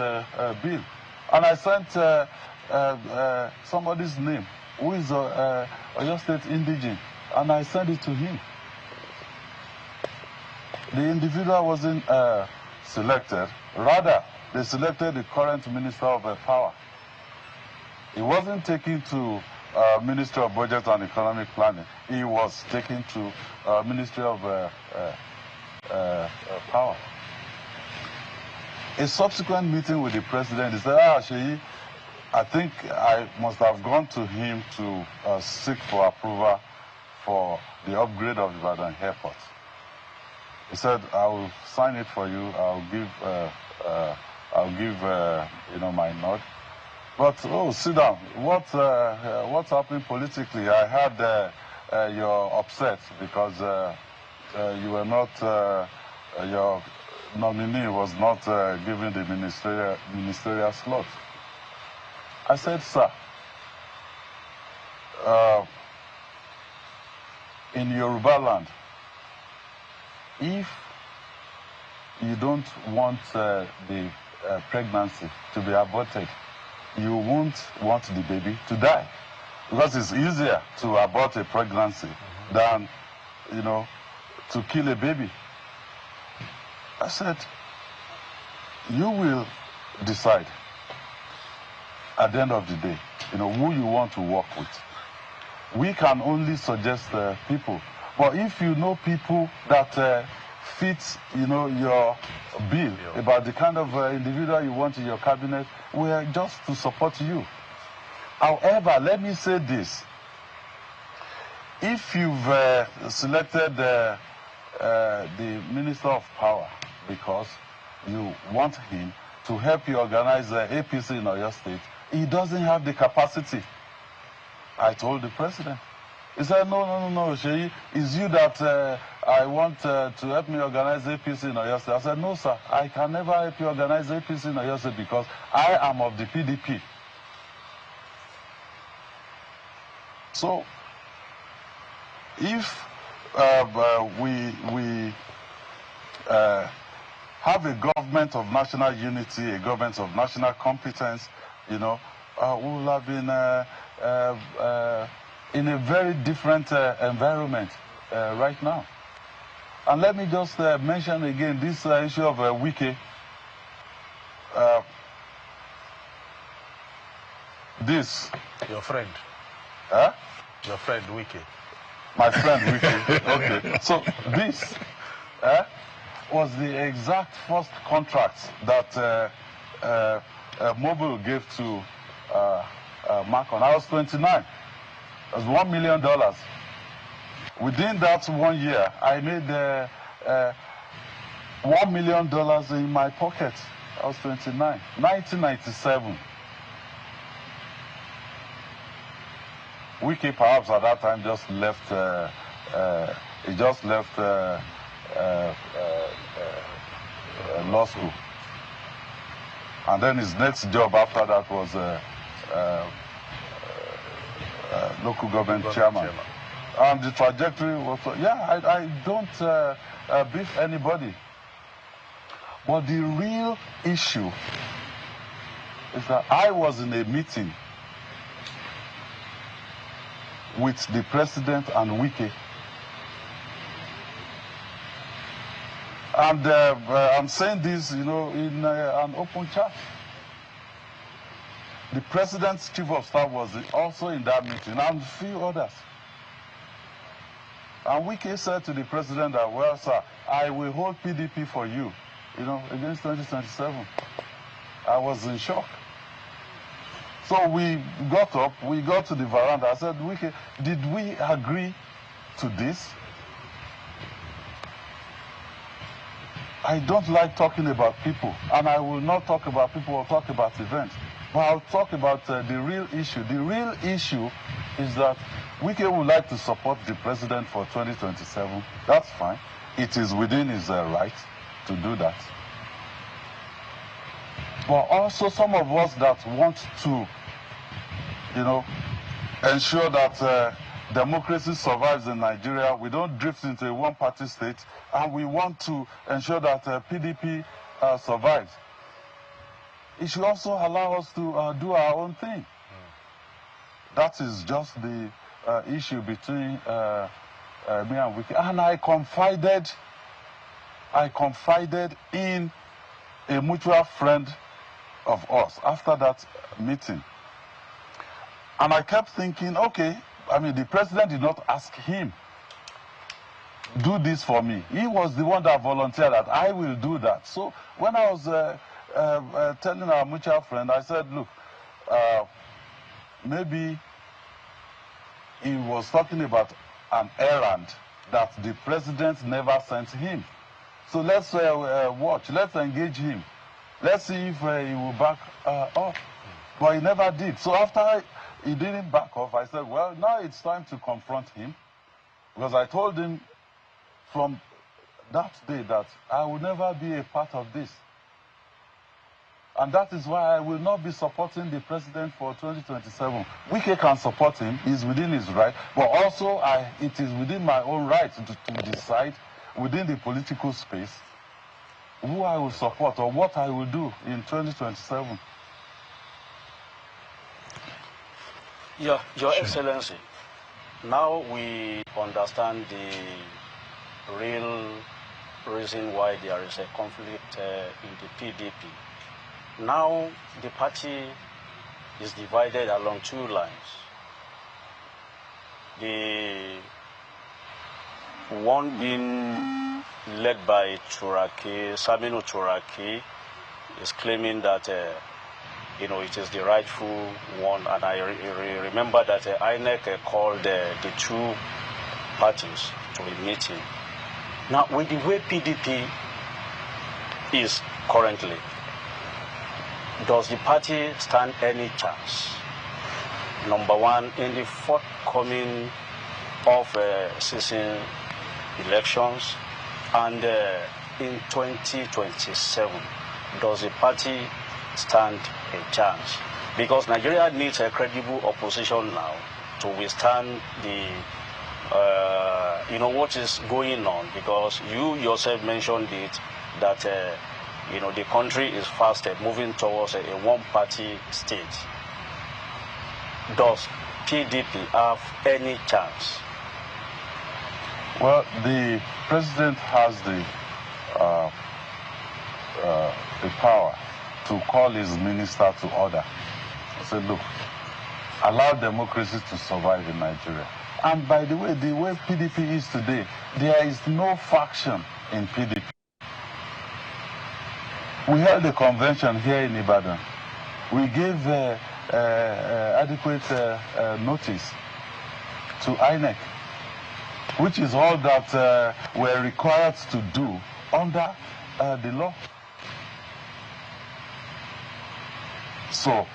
Speaker 2: bill. And I sent somebody's name who is Oyo State indigene, and I sent it to him. The individual wasn't selected. Rather, they selected the current Minister of Power. He wasn't taken to Ministry of Budget and Economic Planning. He was taken to Ministry of Power. A subsequent meeting with the president, he said, Seyi, I think I must have gone to him to seek for approval for the upgrade of the Ibadan airport. He said, I will sign it for you. I'll give my nod. But sit down. What's happening politically? I heard you're upset because you were not your nominee was not given the ministerial slot. I said, sir, in Yoruba land, if you don't want the pregnancy to be aborted, you won't want the baby to die. Because it's easier to abort a pregnancy than, to kill a baby. I said, you will decide at the end of the day, who you want to work with. We can only suggest people. But if you know people that fit, your bill about the kind of individual you want in your cabinet, we are just to support you. However, let me say this. If you've selected the Minister of Power because you want him to help you organize the APC in Oyo State, he doesn't have the capacity. I told the president. He said, no, Seyi, it's you that I want to help me organize APC in Oyo State. I said, no, sir, I can never help you organize APC in Oyo State because I am of the PDP. So, if we have a government of national unity, a government of national competence, we will have been in a very different environment right now. And let me just mention again this issue of Wike. This.
Speaker 4: Your friend.
Speaker 2: Huh?
Speaker 4: Your friend Wike.
Speaker 2: My friend Wike. Okay. So this was the exact first contract that Mobile gave to Macon. I was 29. It was $1 million. Within that 1 year, I made $1 million in my pocket. I was 29. 1997. Wike perhaps at that time just left. He just left law school, and then his next job after that was local government chairman. And the trajectory was, I don't beef anybody. But the real issue is that I was in a meeting with the president and Wike. And I'm saying this, in an open chat. The president's chief of staff was also in that meeting, and a few others. And Wike said to the president that, well, sir, I will hold PDP for you, against 2027. I was in shock. So we got up, we got to the veranda. I said, Wike, did we agree to this? I don't like talking about people, and I will not talk about people or talk about events. But I'll talk about the real issue. The real issue is that Wike would like to support the president for 2027. That's fine. It is within his right to do that. But also some of us that want to, ensure that democracy survives in Nigeria. We don't drift into a one-party state, and we want to ensure that PDP survives. It should also allow us to do our own thing. That is just the issue between me and Wike. And I confided in a mutual friend of us after that meeting. And I kept thinking, okay, I mean, the president did not ask him, do this for me. He was the one that volunteered that I will do that. So when I was telling our mutual friend, I said, look, maybe he was talking about an errand that the president never sent him. So let's watch, let's engage him. Let's see if he will back off. But he never did. So after he didn't back off, I said, well, now it's time to confront him. Because I told him from that day that I will never be a part of this. And that is why I will not be supporting the president for 2027. Wike can support him, he's within his right, but also it is within my own right to decide within the political space who I will support or what I will do in 2027.
Speaker 4: Your Excellency, now we understand the real reason why there is a conflict in the PDP. Now the party is divided along two lines. The one being led by Saminu Turaki, is claiming that it is the rightful one, and I remember that INEC called the two parties to a meeting. Now, with the way PDP is currently, does the party stand any chance? Number one, in the forthcoming season elections, and in 2027, does the party stand a chance? Because Nigeria needs a credible opposition now to withstand the what is going on, because you yourself mentioned it that the country is fast moving towards a one-party state. Does PDP have any chance?
Speaker 2: Well, the president has the power to call his minister to order. I said, look, allow democracy to survive in Nigeria. And by the way PDP is today, there is no faction in PDP. We held a convention here in Ibadan. We gave adequate notice to INEC, which is all that we're required to do under the law. So,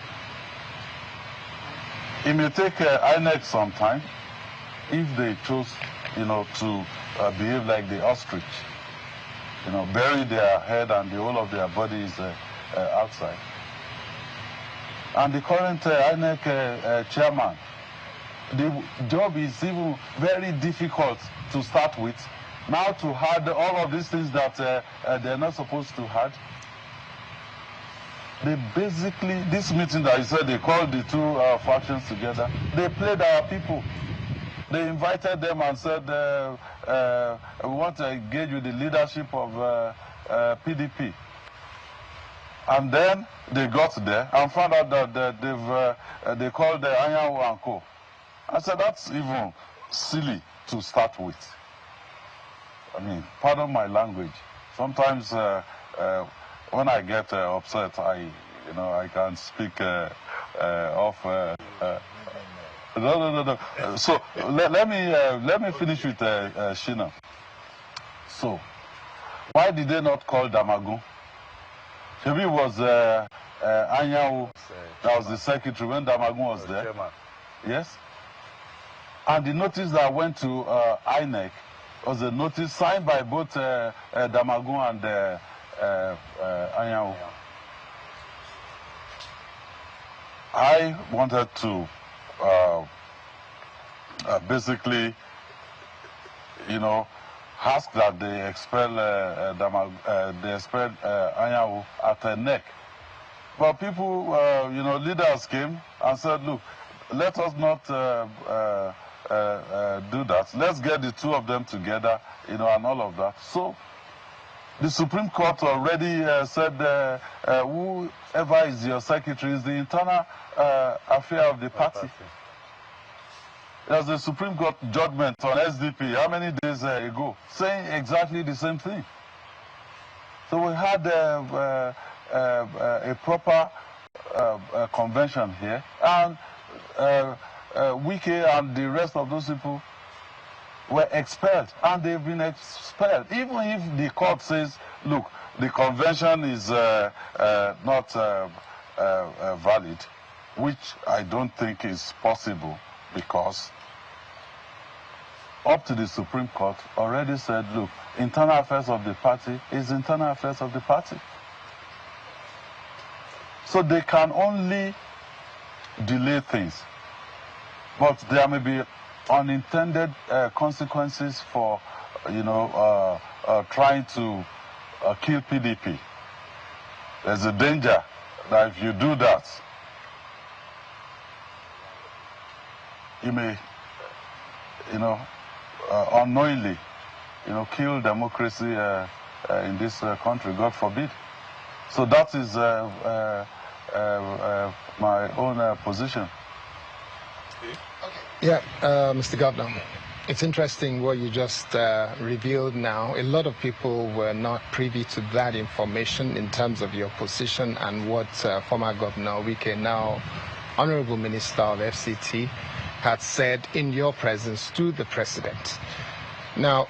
Speaker 2: it may take INEC some time if they choose, to behave like the ostrich, bury their head and the whole of their body is outside. And the current INEC chairman, the job is even very difficult to start with. Now to add all of these things that they're not supposed to add. They basically, this meeting that you said they called the two factions together, they played our people. They invited them and said, we want to engage with the leadership of PDP. And then they got there and found out that they called the Anyanwu and Co. I said, that's even silly to start with. I mean, pardon my language. Sometimes when I get upset, I can speak off. No. So let me finish with Shina. So, why did they not call Damagun? Maybe it was Anyanwu that was the secretary when Damagun was there. Yes. And the notice that went to INEC was a notice signed by both Damagun and Anyanwu. I wanted to basically, ask that they expel Anyanwu at NEC. But people, leaders came and said, look, let us not do that. Let's get the two of them together, and all of that. So The Supreme Court already said whoever is your secretary is the internal affair of the party. There's a Supreme Court judgment on SDP how many days ago saying exactly the same thing. So we had a proper convention here, and Wike and the rest of those people were expelled, and they've been expelled. Even if the court says, look, the convention is not valid, which I don't think is possible, because up to the Supreme Court already said, look, internal affairs of the party is internal affairs of the party. So they can only delay things. But there may be unintended consequences for, trying to kill PDP. There's a danger that if you do that, you may, unknowingly, kill democracy in this country, God forbid. So that is my own position.
Speaker 3: Yeah, Mr. Governor, it's interesting what you just revealed now. A lot of people were not privy to that information in terms of your position and what former Governor Wike, now Honorable Minister of FCT, had said in your presence to the President. Now,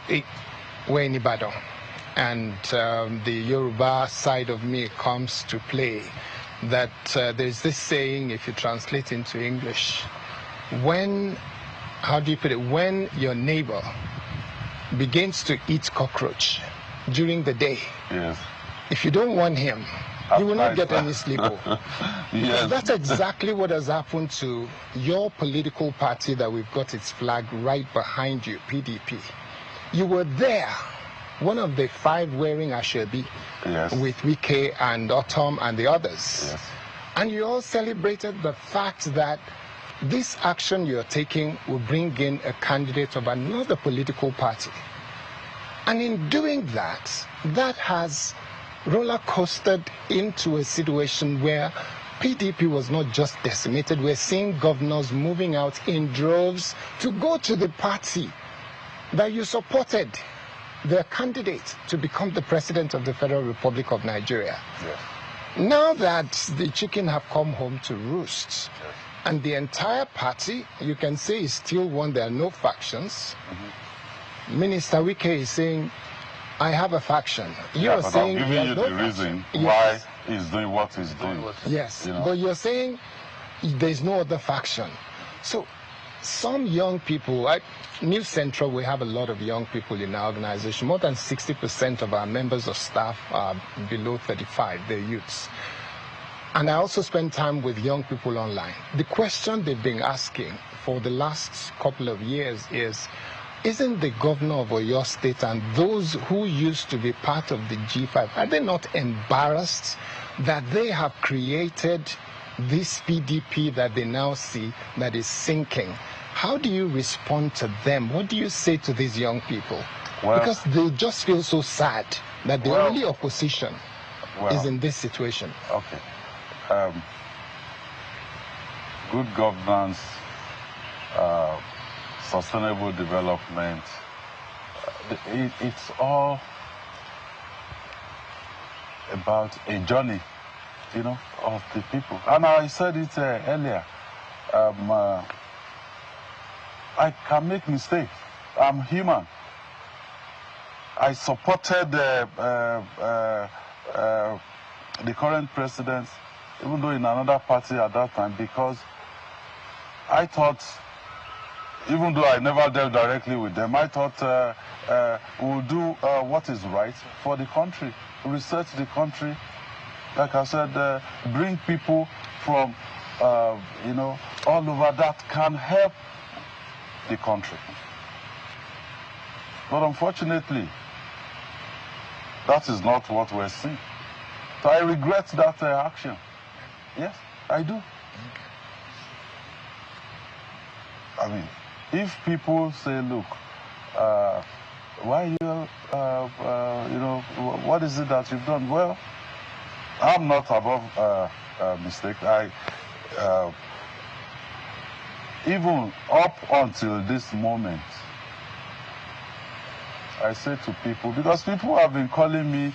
Speaker 3: we're in Ibadan, and the Yoruba side of me comes to play, that there's this saying, if you translate into English, how do you put it, when your neighbor begins to eat cockroach during the day,
Speaker 2: yes,
Speaker 3: if you don't want him, you will not get any sleep.
Speaker 2: Yes.
Speaker 3: That's exactly what has happened to your political party that we've got its flag right behind you, PDP. You were there, one of the 5 wearing Ashebi,
Speaker 2: yes,
Speaker 3: with Wike and Autumn and the others.
Speaker 2: yes,
Speaker 3: And you all celebrated the fact that this action you're taking will bring in a candidate of another political party. And in doing that, that has roller coastered into a situation where PDP was not just decimated. We're seeing governors moving out in droves to go to the party that you supported, their candidate to become the president of the Federal Republic of Nigeria.
Speaker 2: yes.
Speaker 3: Now that the chicken have come home to roost,
Speaker 2: Yes.
Speaker 3: and the entire party, you can say, is still one, there are no factions.
Speaker 2: Mm-hmm.
Speaker 3: Minister Wike is saying, I have a faction. You are
Speaker 2: But
Speaker 3: saying
Speaker 2: I'm
Speaker 3: he
Speaker 2: giving
Speaker 3: has
Speaker 2: you
Speaker 3: no
Speaker 2: the
Speaker 3: faction.
Speaker 2: reason
Speaker 3: Yes.
Speaker 2: why he's doing what he's doing.
Speaker 3: Yes,
Speaker 2: You know.
Speaker 3: but you're saying there's no other faction. So some young people, New Central, we have a lot of young people in our organization. More than 60% of our members of staff are below 35, they're youths. And I also spend time with young people online. The question they've been asking for the last couple of years is, isn't the governor of Oyo State and those who used to be part of the G5, are they not embarrassed that they have created this PDP that they now see that is sinking? How do you respond to them? What do you say to these young people?
Speaker 2: Well,
Speaker 3: because they just feel so sad that the only opposition is in this situation.
Speaker 2: Okay. Good governance, sustainable development, it's all about a journey, of the people. And I said it earlier, I can make mistakes. I'm human. I supported the current president, even though in another party at that time, because I thought, even though I never dealt directly with them, I thought we'll do what is right for the country, research the country, like I said, bring people from, all over that can help the country. But unfortunately, that is not what we're seeing. So I regret that action. Yes, I do. I mean, if people say, look, why you know, what is it that you've done? Well, I'm not above mistake. Even up until this moment, I say to people, because people have been calling me,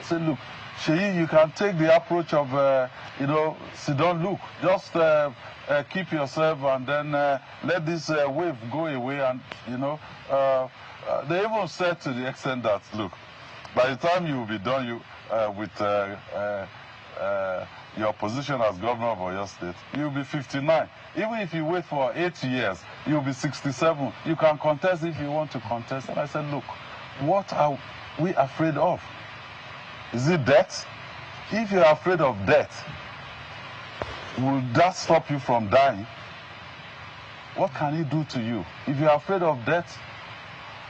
Speaker 2: say, look, Seyi, you can take the approach of, you know, sit down, look, just keep yourself and then let this wave go away. And, you know, they even said to the extent that, look, by the time you will be done with your position as governor of Oyo State, you'll be 59. Even if you wait for 8 years, you'll be 67. You can contest if you want to contest. And I said, look, what are we afraid of? Is it death? If you're afraid of death, will that stop you from dying? What can he do to you? If you're afraid of death,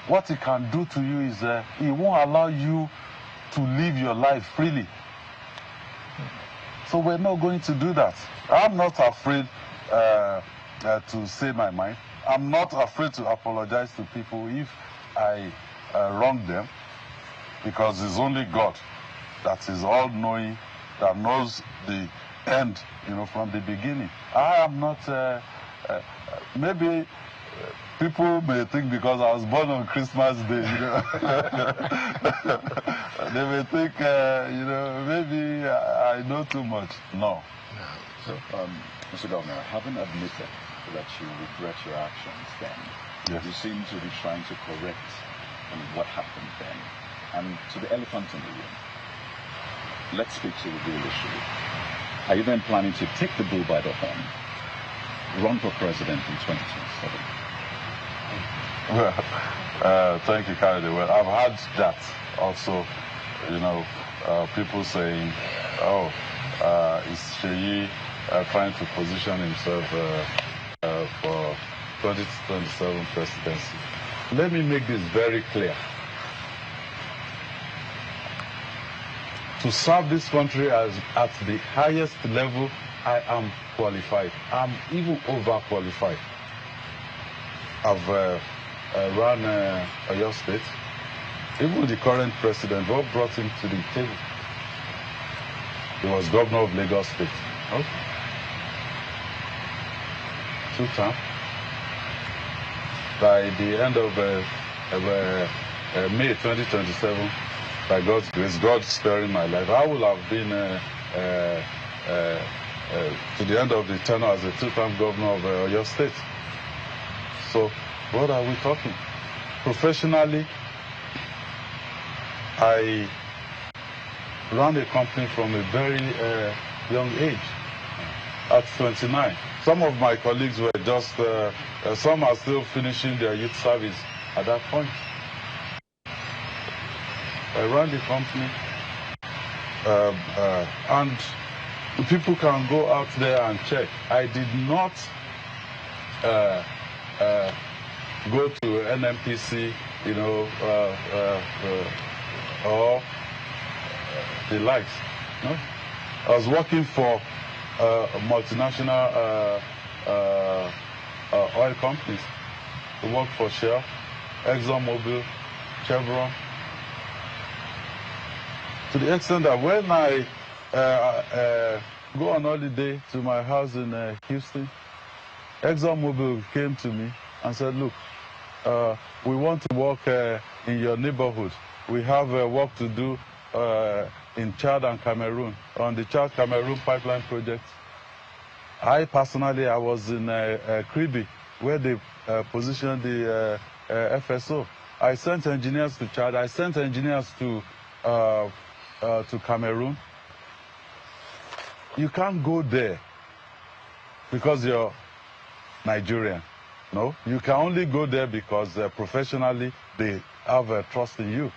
Speaker 2: what he can do to you is he won't allow you to live your life freely. So we're not going to do that. I'm not afraid to say my mind. I'm not afraid to apologize to people if I wrong them, because it's only God that is all-knowing, that knows the end, you know, from the beginning. I am not, maybe people may think because I was born on Christmas Day, you know, they may think, you know, maybe I know too much. No.
Speaker 7: So, Mr. Governor, having admitted that you regret your actions then,
Speaker 2: yes,
Speaker 7: you seem to be trying to correct what happened then. And to the elephant in the room, let's speak to the real issue. Are you then planning to take the bull by the horn, run for president in 2027?
Speaker 2: Well, thank you, Kennedy. Well, I've had that also, you know, people saying, oh, is Seyi trying to position himself for 2027 presidency? Let me make this very clear. To serve this country at the highest level, I am qualified. I'm even overqualified. I've run Oyo State. Even the current president, what brought him to the table? He was governor of Lagos State. Oh. 2 terms. By the end of May 2027, by God's grace, God sparing my life, I will have been to the end of the tenure as a 2-term governor of Oyo State. So, what are we talking? Professionally, I ran a company from a very young age, at 29. Some of my colleagues were just, some are still finishing their youth service at that point. I ran the company, and people can go out there and check. I did not go to NMPC, you know, or the likes. No? I was working for multinational oil companies. I worked for Shell, ExxonMobil, Chevron. To the extent that when I go on holiday to my house in Houston, ExxonMobil came to me and said, look, we want to work in your neighborhood. We have work to do in Chad and Cameroon, on the Chad-Cameroon pipeline project. I personally, I was in Kribi, where they positioned the FSO. I sent engineers to Chad. I sent engineers to Cameroon. You can't go there because you're Nigerian. No, you can only go there because professionally they have trust in you.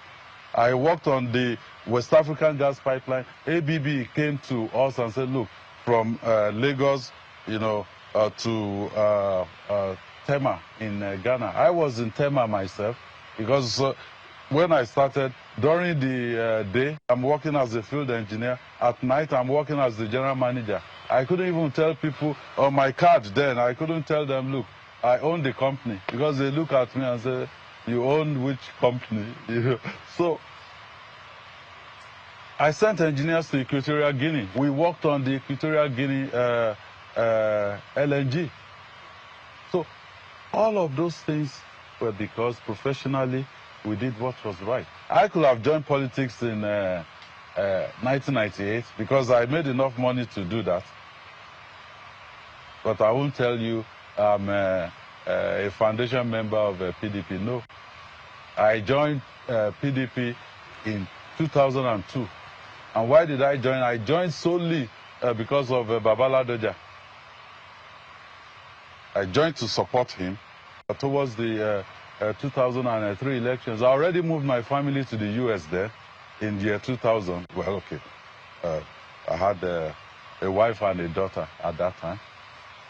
Speaker 2: I worked on the West African gas pipeline. ABB came to us and said, look, from Lagos, you know, to Tema in Ghana. I was in Tema myself because when I started, during the day, I'm working as a field engineer. At night, I'm working as the general manager. I couldn't even tell people on my card then, I couldn't tell them, look, I own the company, because they look at me and say, You own which company? So I sent engineers to Equatorial Guinea. We worked on the Equatorial Guinea LNG. So all of those things were because professionally we did what was right. I could have joined politics in 1998 because I made enough money to do that. But I won't tell you I'm a foundation member of PDP. No. I joined PDP in 2002. And why did I join? I joined solely because of Baba Ladoja. I joined to support him. Towards the 2003 elections, I already moved my family to the US there in the year 2000. Well, okay. I had a wife and a daughter at that time.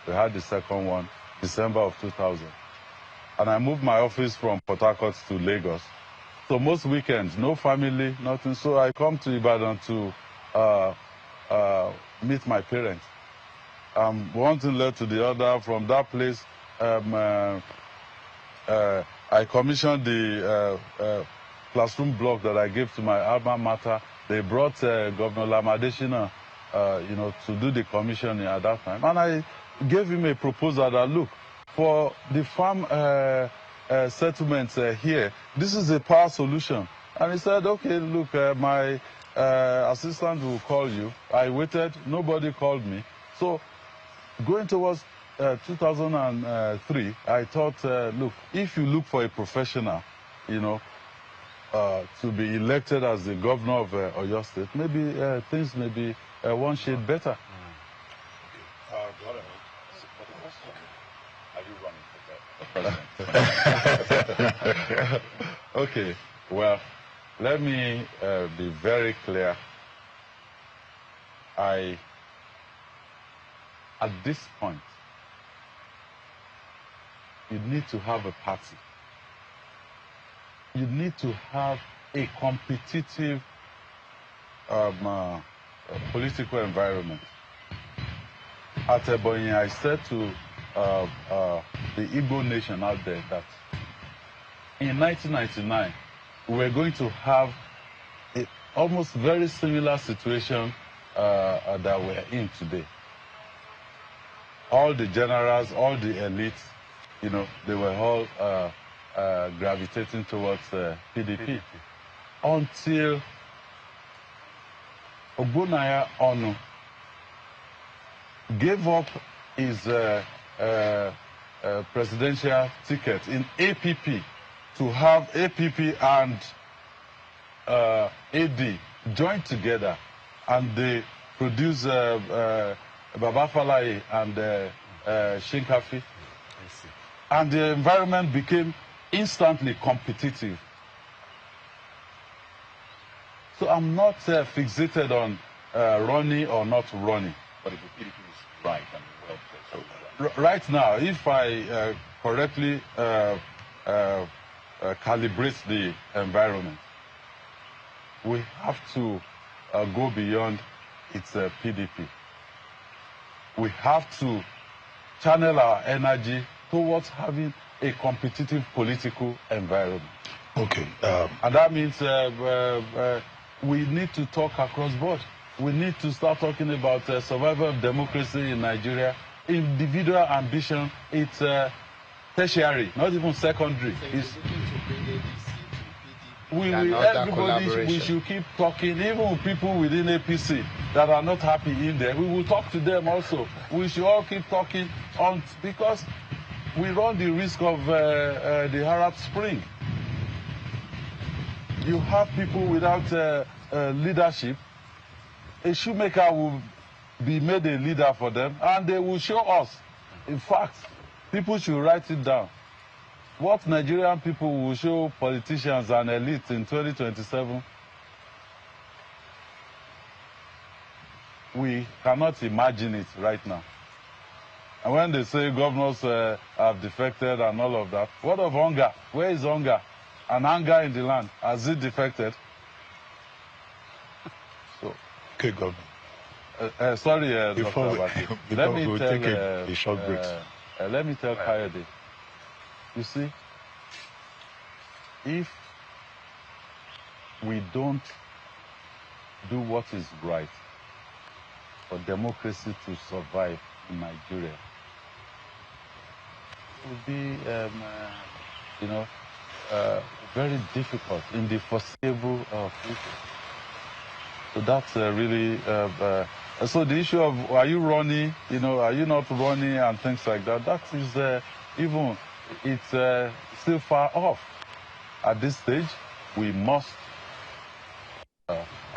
Speaker 2: We had the second one, December of 2000. And I moved my office from Port Harcourt to Lagos. So most weekends, no family, nothing. So I come to Ibadan to meet my parents. One thing led to the other. From that place, I commissioned the classroom block that I gave to my alma mater. They brought Governor Lamadeshina, to do the commissioning at that time. And I gave him a proposal that, look, for the farm settlements here, this is a power solution. And he said, okay, look, my assistant will call you. I waited, nobody called me. So going towards 2003, I thought, look, if you look for a professional, to be elected as the governor of Oyo State, maybe things may be one shade better. Okay, well, let me be very clear. At this point, you need to have a party. You need to have a competitive political environment. At Ebonyi, I said to the Igbo nation out there that in 1999, we were going to have an almost very similar situation that we're in today. All the generals, all the elites, they were all gravitating towards PDP. Until Ogbonnaya Onu gave up his presidential ticket in APP to have APP and AD join together, and they produce Baba Falaye and Shinkafi. And the environment became instantly competitive. So I'm not fixated on running or not running.
Speaker 7: But if the PDP is right and well placed.
Speaker 2: Right now, if I correctly calibrate the environment, we have to go beyond its PDP. We have to channel our energy towards having a competitive political environment.
Speaker 8: Okay.
Speaker 2: And that means we need to talk across board. We need to start talking about survival of democracy in Nigeria. Individual ambition, it's tertiary, not even secondary. We should keep talking, even with people within APC that are not happy in there. We will talk to them also. We should all keep talking on, because we run the risk of the Arab Spring. You have people without leadership. A shoemaker will be made a leader for them, and they will show us. In fact, people should write it down. What Nigerian people will show politicians and elites in 2027, we cannot imagine it right now. And when they say governors have defected and all of that, what of hunger? Where is hunger? And anger in the land, has it defected? So,
Speaker 8: okay, Governor.
Speaker 2: Sorry,
Speaker 8: before
Speaker 2: Dr.
Speaker 8: let me take a short break.
Speaker 2: Let me tell Kayode, you see, if we don't do what is right for democracy to survive in Nigeria, it will be, very difficult in the foreseeable future. So that's really. So the issue of are you running, are you not running, and things like that. That is it's still far off. At this stage, we must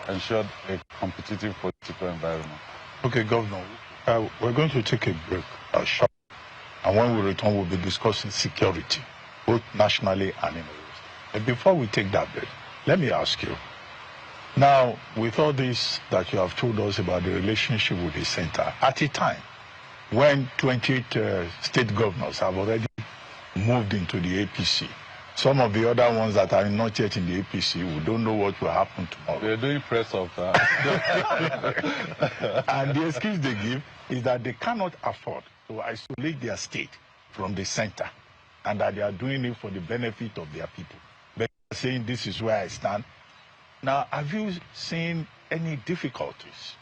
Speaker 2: ensure a competitive political environment.
Speaker 8: Okay, Governor, we're going to take a break, short, and when we return, we'll be discussing security, both nationally and in the West. And before we take that break, let me ask you, now, with all this that you have told us about the relationship with the center, at a time when 28 state governors have already moved into the APC, some of the other ones that are not yet in the APC, we don't know what will happen tomorrow.
Speaker 2: They're doing press of that.
Speaker 8: And the excuse they give is that they cannot afford to isolate their state from the center, and that they are doing it for the benefit of their people. But they're saying this is where I stand. Now, have you seen any difficulties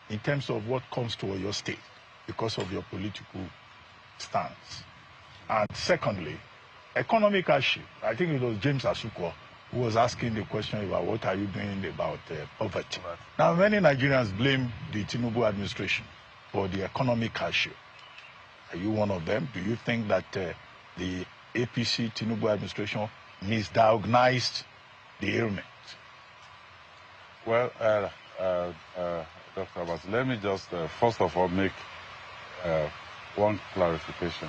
Speaker 8: in terms of what comes to your state because of your political stance? And secondly, economic hardship. I think it was James Asuko who was asking the question about what are you doing about poverty. Right. Now, many Nigerians blame the Tinubu administration for the economic hardship. Are you one of them? Do you think that the APC Tinubu administration misdiagnosed the ailment?
Speaker 2: Well, Dr. Abbas, let me just first of all make one clarification.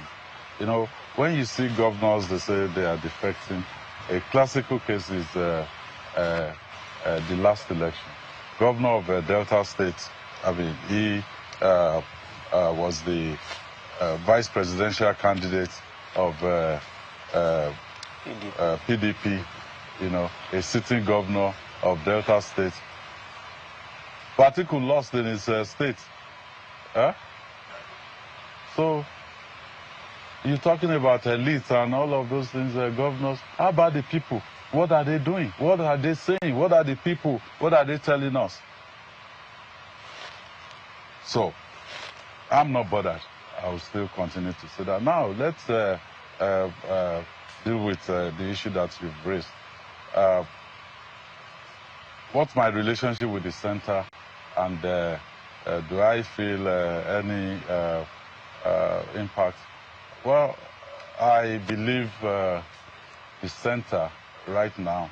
Speaker 2: When you see governors, they say they are defecting. A classical case is the last election. Governor of Delta State, he was the vice presidential candidate of PDP, a sitting governor of Delta State. Particle lost in his state. So, you're talking about elites and all of those things, governors. How about the people? What are they doing? What are they saying? What are the people? What are they telling us? So, I'm not bothered. I will still continue to say that. Now, let's deal with the issue that you've raised. What's my relationship with the center, and do I feel any impact? Well, I believe the center right now,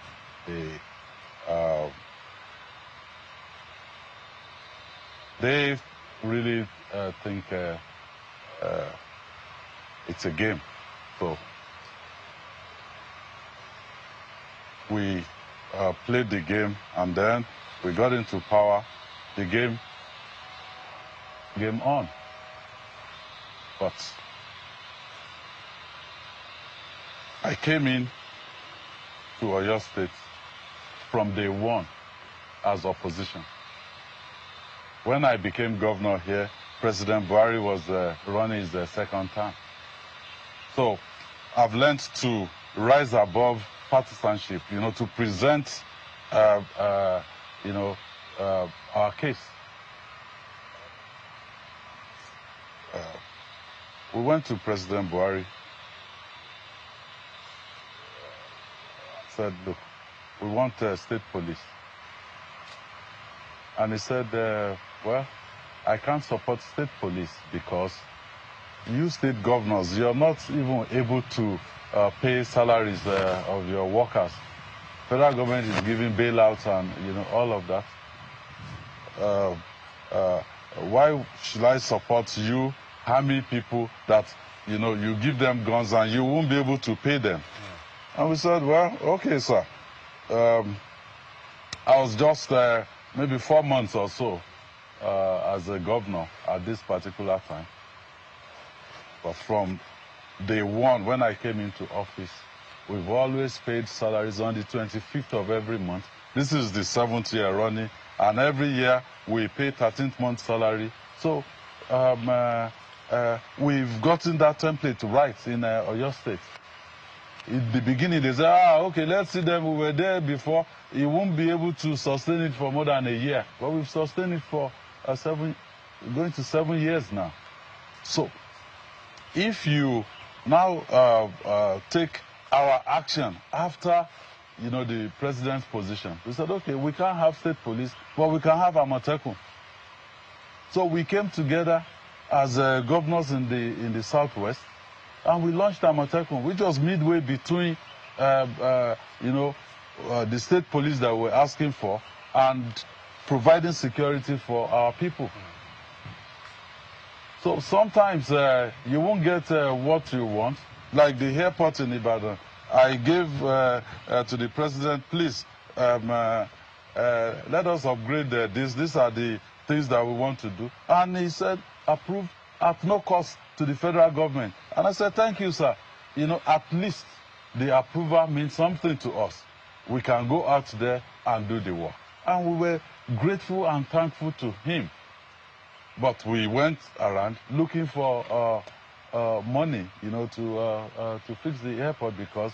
Speaker 2: they really think it's a game. So we played the game, and then we got into power. The game on. But I came in to Oyo State from day one as opposition. When I became governor here, President Buhari was running his second term. So I've learned to rise above partisanship, to present, our case. We went to President Buhari, said, look, we want state police. And he said, well, I can't support state police because you state governors, you're not even able to pay salaries of your workers. Federal government is giving bailouts and, all of that. Why should I support you harming people that, you give them guns and you won't be able to pay them? Yeah. And we said, well, okay, sir. I was just maybe 4 months or so as a governor at this particular time. But from day one, when I came into office, we've always paid salaries on the 25th of every month. This is the 7th year running, and every year we pay 13th month salary. So we've gotten that template right in Oyo State. in the beginning, they said, okay, let's see them. We were there before. He won't be able to sustain it for more than a year. But we've sustained it for going to 7 years now. So, if you now take our action after, the president's position, we said, okay, we can't have state police, but we can have Amatekun. So we came together as governors in the Southwest, and we launched Amatekun, which was midway between, the state police that we're asking for and providing security for our people. So sometimes you won't get what you want. Like the airport in Ibadan, I gave to the president, please, let us upgrade this. These are the things that we want to do. And he said, approve at no cost to the federal government. And I said, thank you, sir. At least the approval means something to us. We can go out there and do the work. And we were grateful and thankful to him. But we went around looking for money, to fix the airport because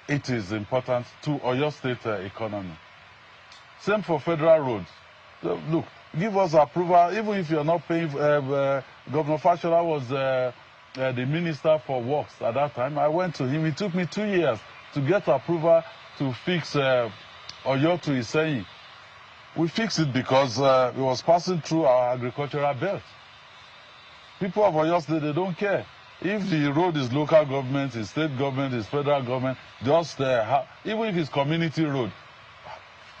Speaker 2: it is important to Oyo State economy. Same for federal roads. So, look, give us approval, even if you're not paying. Governor Fashola was the minister for works at that time. I went to him. It took me 2 years to get approval to fix Oyo to Seyi. We fixed it because it was passing through our agricultural belt. People of Oyo State, they don't care. If the road is local government, is state government, is federal government, just even if it's community road,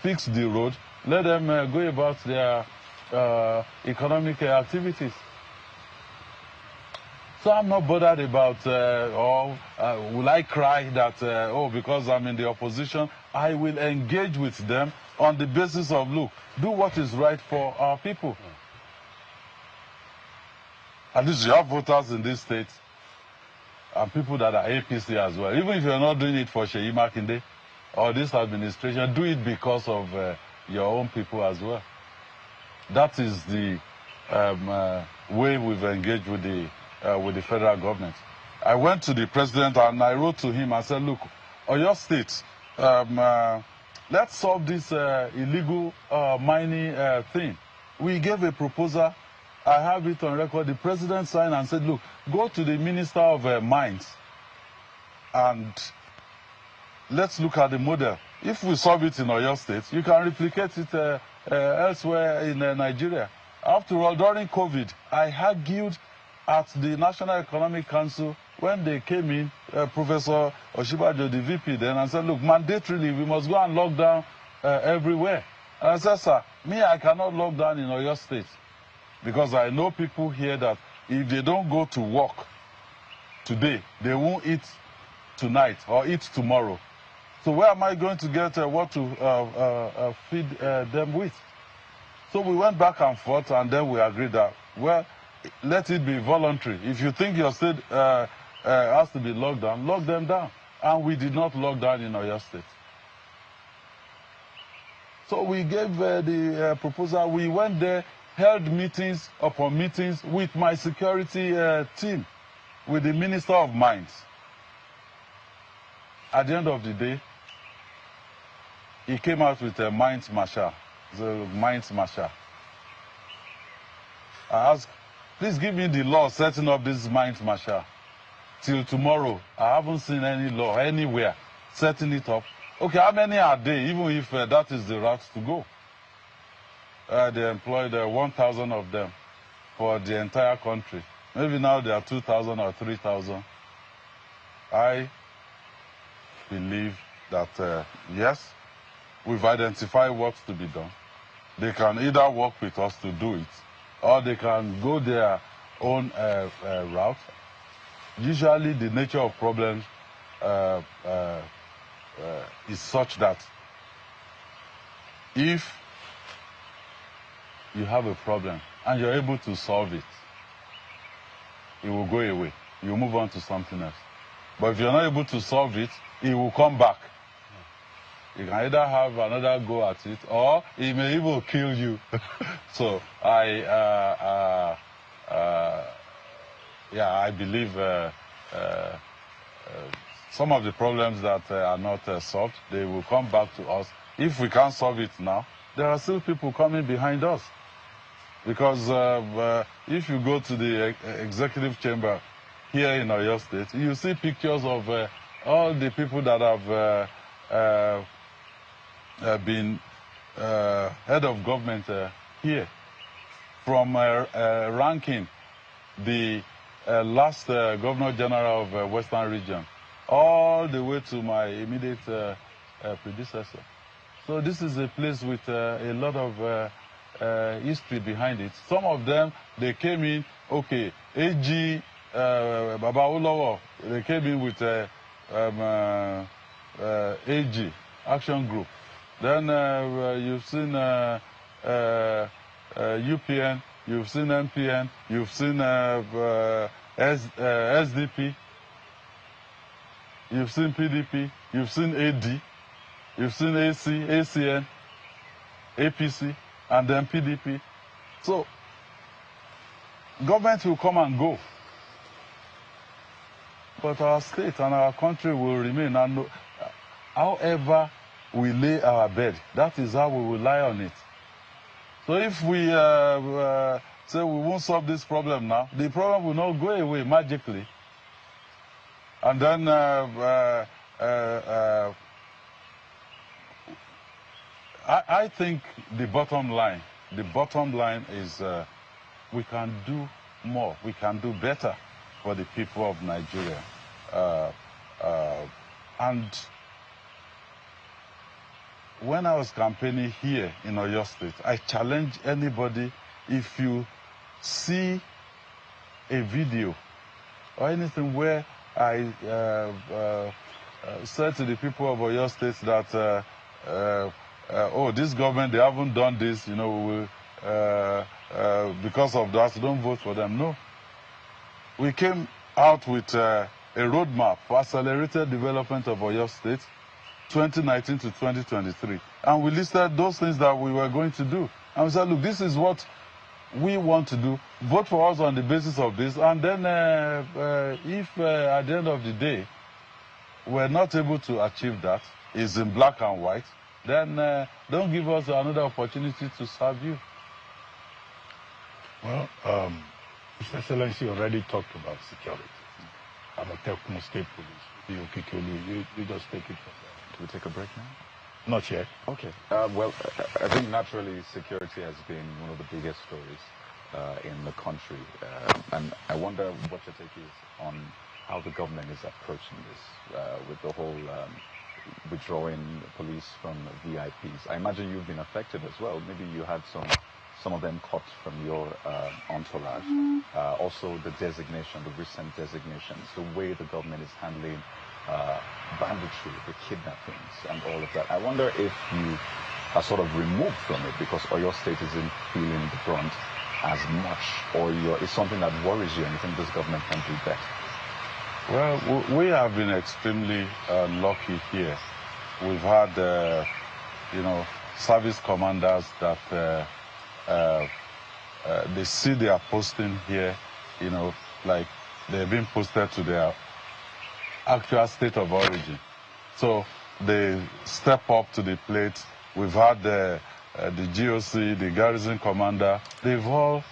Speaker 2: fix the road. Let them go about their economic activities. So I'm not bothered about, will I cry that, because I'm in the opposition, I will engage with them on the basis of, look, do what is right for our people. At least you have voters in this state and people that are APC as well. Even if you're not doing it for Seyi Makinde or this administration, do it because of your own people as well. That is the way we've engaged with the federal government. I went to the president and I wrote to him. I said, look, Oyo State, let's solve this illegal mining thing. We gave a proposal. I have it on record. The president signed and said, look, go to the Minister of Mines and let's look at the model. If we solve it in Oyo State, you can replicate it elsewhere in Nigeria. After all, during COVID, I argued at the National Economic Council when they came in, Professor Oshibajo, the VP then, and said, look, mandatorily, we must go and lock down everywhere. And I said, sir, I cannot lock down in Oyo State because I know people here that if they don't go to work today, they won't eat tonight or eat tomorrow. So where am I going to get what to feed them with? So we went back and forth, and then we agreed that, well, let it be voluntary. If you think your state has to be locked down, lock them down. And we did not lock down in Oyo State. So we gave the proposal. We went there, held meetings upon meetings with my security team, with the Minister of Mines. At the end of the day, he came out with a mines marshal, the mines marshal. I asked, please give me the law setting up this mines marshal. Till tomorrow, I haven't seen any law anywhere setting it up. Okay, how many are there, even if that is the route to go? They employed 1,000 of them for the entire country. Maybe now there are 2,000 or 3,000. I believe that, yes, we've identified what's to be done. They can either work with us to do it, or they can go their own route. Usually the nature of problems is such that if you have a problem and you're able to solve it, it will go away. You move on to something else. But if you're not able to solve it, it will come back. You can either have another go at it, or it may even kill you. So I believe some of the problems that are not solved, they will come back to us. If we can't solve it now, there are still people coming behind us. Because if you go to the executive chamber here in Oyo State, you see pictures of all the people that have been head of government here. From ranking the last Governor General of Western Region, all the way to my immediate predecessor. So this is a place with a lot of history behind it. Some of them, they came in, okay, AG Baba Olowo, they came in with AG, Action Group. Then you've seen UPN, you've seen MPN, you've seen SDP, you've seen PDP, you've seen AD, you've seen AC, ACN, APC, and then PDP. So, government will come and go. But our state and our country will remain. And however we lay our bed, that is how we will lie on it. So if we say we won't solve this problem now, the problem will not go away magically. And then I think the bottom line is we can do more, we can do better for the people of Nigeria. And when I was campaigning here in Oyo State, I challenge anybody, if you see a video or anything where I said to the people of Oyo State that, oh, this government, they haven't done this, you know, because of that, don't vote for them. No. We came out with a roadmap for accelerated development of Oyo State, 2019 to 2023. And we listed those things that we were going to do. And we said, look, this is what we want to do. Vote for us on the basis of this. And then if at the end of the day, we're not able to achieve that, it's in black and white, then don't give us another opportunity to serve you.
Speaker 8: Well, His Excellency already talked about security. I'm a Telkom State Police. You just take it from there.
Speaker 7: Do we take a break now?
Speaker 8: Not yet.
Speaker 7: Okay. Well, I think naturally security has been one of the biggest stories in the country. And I wonder what your take is on how the government is approaching this with the whole withdrawing police from VIPs. I imagine you've been affected as well. Maybe you had some of them caught from your entourage. Also the designation, the recent designations, the way the government is handling banditry, the kidnappings, and all of that. I wonder if you are sort of removed from it because Oyo State isn't feeling the brunt as much, or it's something that worries you and you think this government can do better.
Speaker 2: Well, we have been extremely lucky here. We've had, you know, service commanders that they see their posting here, you know, like they've been posted to their actual state of origin. So they step up to the plate. We've had the GOC, the garrison commander. They've all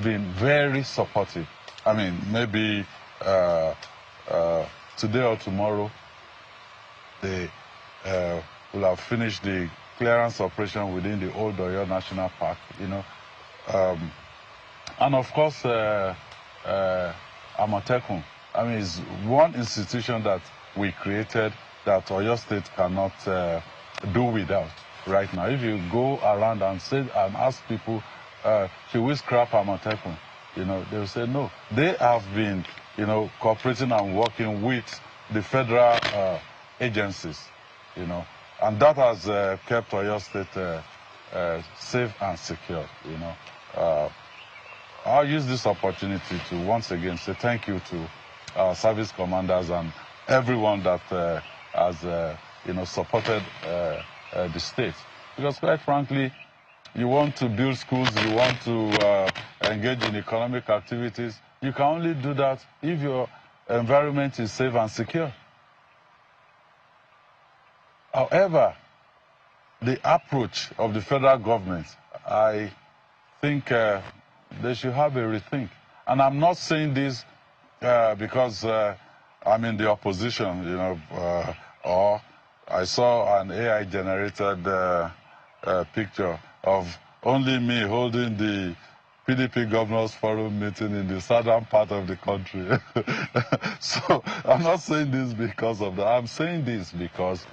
Speaker 2: been very supportive. I mean, maybe today or tomorrow, they will have finished the clearance operation within the Old Oyo National Park, you know. And of course, Amatekun. I mean, it's one institution that we created that Oyo State cannot do without right now. If you go around and ask people, should we scrap Amatekun? You know, they'll say no. They have been, you know, cooperating and working with the federal agencies, you know, and that has kept Oyo State safe and secure, you know. I'll use this opportunity to once again say thank you to our service commanders and everyone that has, you know, supported the state. Because quite frankly, you want to build schools, you want to engage in economic activities, you can only do that if your environment is safe and secure. However, the approach of the federal government, I think they should have a rethink. And I'm not saying this because I'm in the opposition, you know, or I saw an AI-generated picture of only me holding the PDP Governors Forum meeting in the southern part of the country. So I'm not saying this because of that. I'm saying this because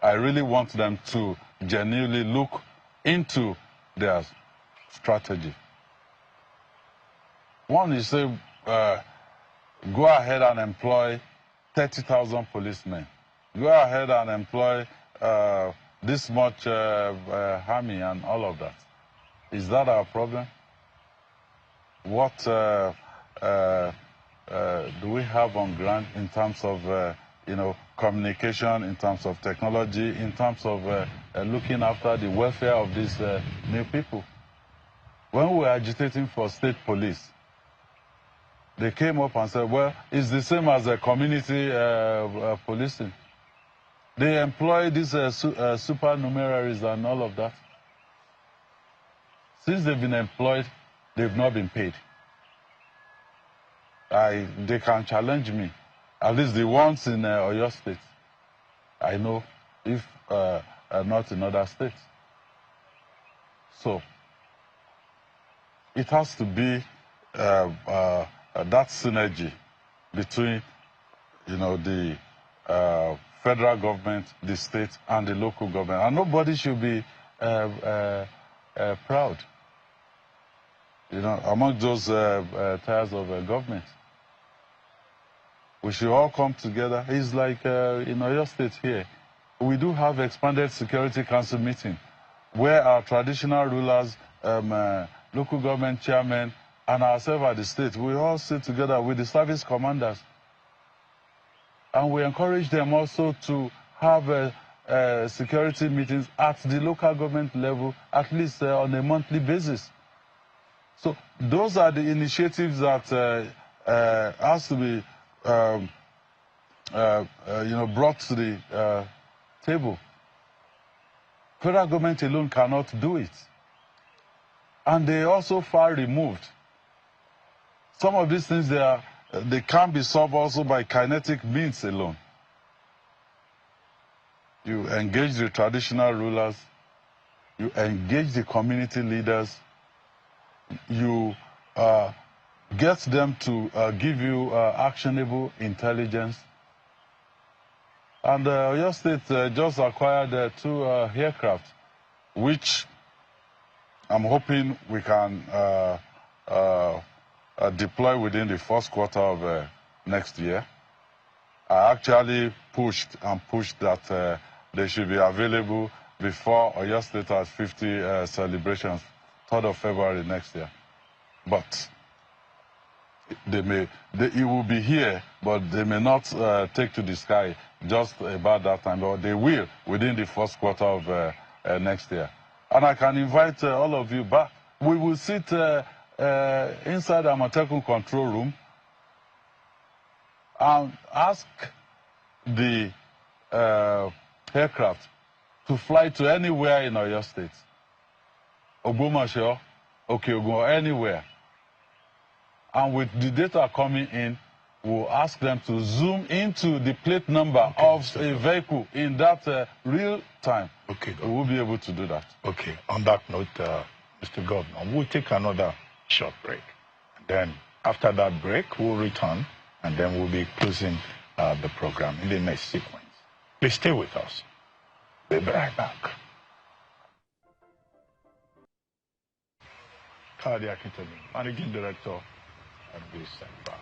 Speaker 2: I really want them to genuinely look into their strategy. One is say, go ahead and employ 30,000 policemen. Go ahead and employ this much army and all of that. Is that our problem? What do we have on ground in terms of, you know, communication, in terms of technology, in terms of looking after the welfare of these new people? When we were agitating for state police, they came up and said, well, it's the same as a community policing. They employ these supernumeraries and all of that. Since they've been employed, they've not been paid. They can challenge me, at least the ones in Oyo State. I know, if not in other states. So, it has to be that synergy between, you know, the federal government, the state, and the local government. And nobody should be proud, you know, among those tiers of government. We should all come together. It's like in Oyo State here, we do have expanded Security Council meeting where our traditional rulers, local government chairmen, and ourselves at the state, we all sit together with the service commanders. And we encourage them also to have security meetings at the local government level, at least on a monthly basis. So those are the initiatives that has to be you know, brought to the table. Federal government alone cannot do it. And they are also far removed. Some of these things, they can be solved also by kinetic means alone. You engage the traditional rulers, you engage the community leaders, you get them to give you actionable intelligence. And your state just acquired 2 aircraft, which I'm hoping we can deploy within the first quarter of next year. I actually pushed that they should be available before Oyo State has 50 celebrations, 3rd of February next year. But it will be here, but they may not take to the sky just about that time, but they will within the first quarter of next year. And I can invite all of you back. We will sit inside Amatekun control room and ask the aircraft to fly to anywhere in Oyo State. Ogbomoso, Okeogun, anywhere. And with the data coming in, we'll ask them to zoom into the plate number of a vehicle in that real time.
Speaker 8: Okay,
Speaker 2: we will be able to do that.
Speaker 8: Okay, on that note, Mr. Governor, we'll take another short break. And then after that break, we'll return, and then we'll be closing the program in the next sequence. Please stay with us. We'll be right back. Kadi Akintomi, Managing Director at the Center.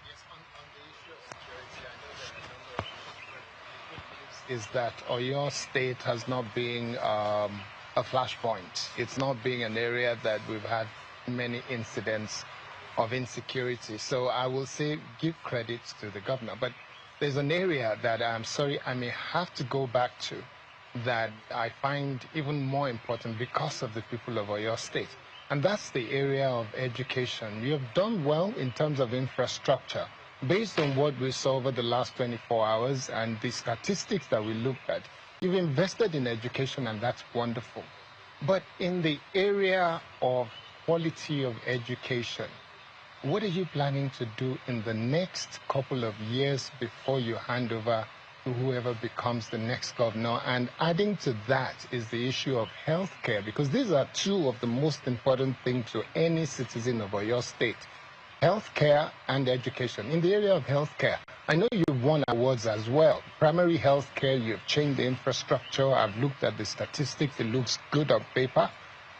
Speaker 3: Yes, on the issue of security, I know there are a number of good news is that Oyo State has not been a flashpoint. It's not being an area that we've had many incidents of insecurity. So I will say give credit to the governor. But there's an area that I'm sorry I may have to go back to that I find even more important because of the people of Oyo State. And that's the area of education. You have done well in terms of infrastructure. based on what we saw over the last 24 hours and the statistics that we looked at, you've invested in education, and that's wonderful. But in the area of quality of education, what are you planning to do in the next couple of years before you hand over to whoever becomes the next governor? And adding to that is the issue of healthcare, because these are two of the most important things to any citizen of your state. Healthcare and education. In the area of healthcare, I know you've won awards as well. Primary healthcare, you've changed the infrastructure. I've looked at the statistics. It looks good on paper.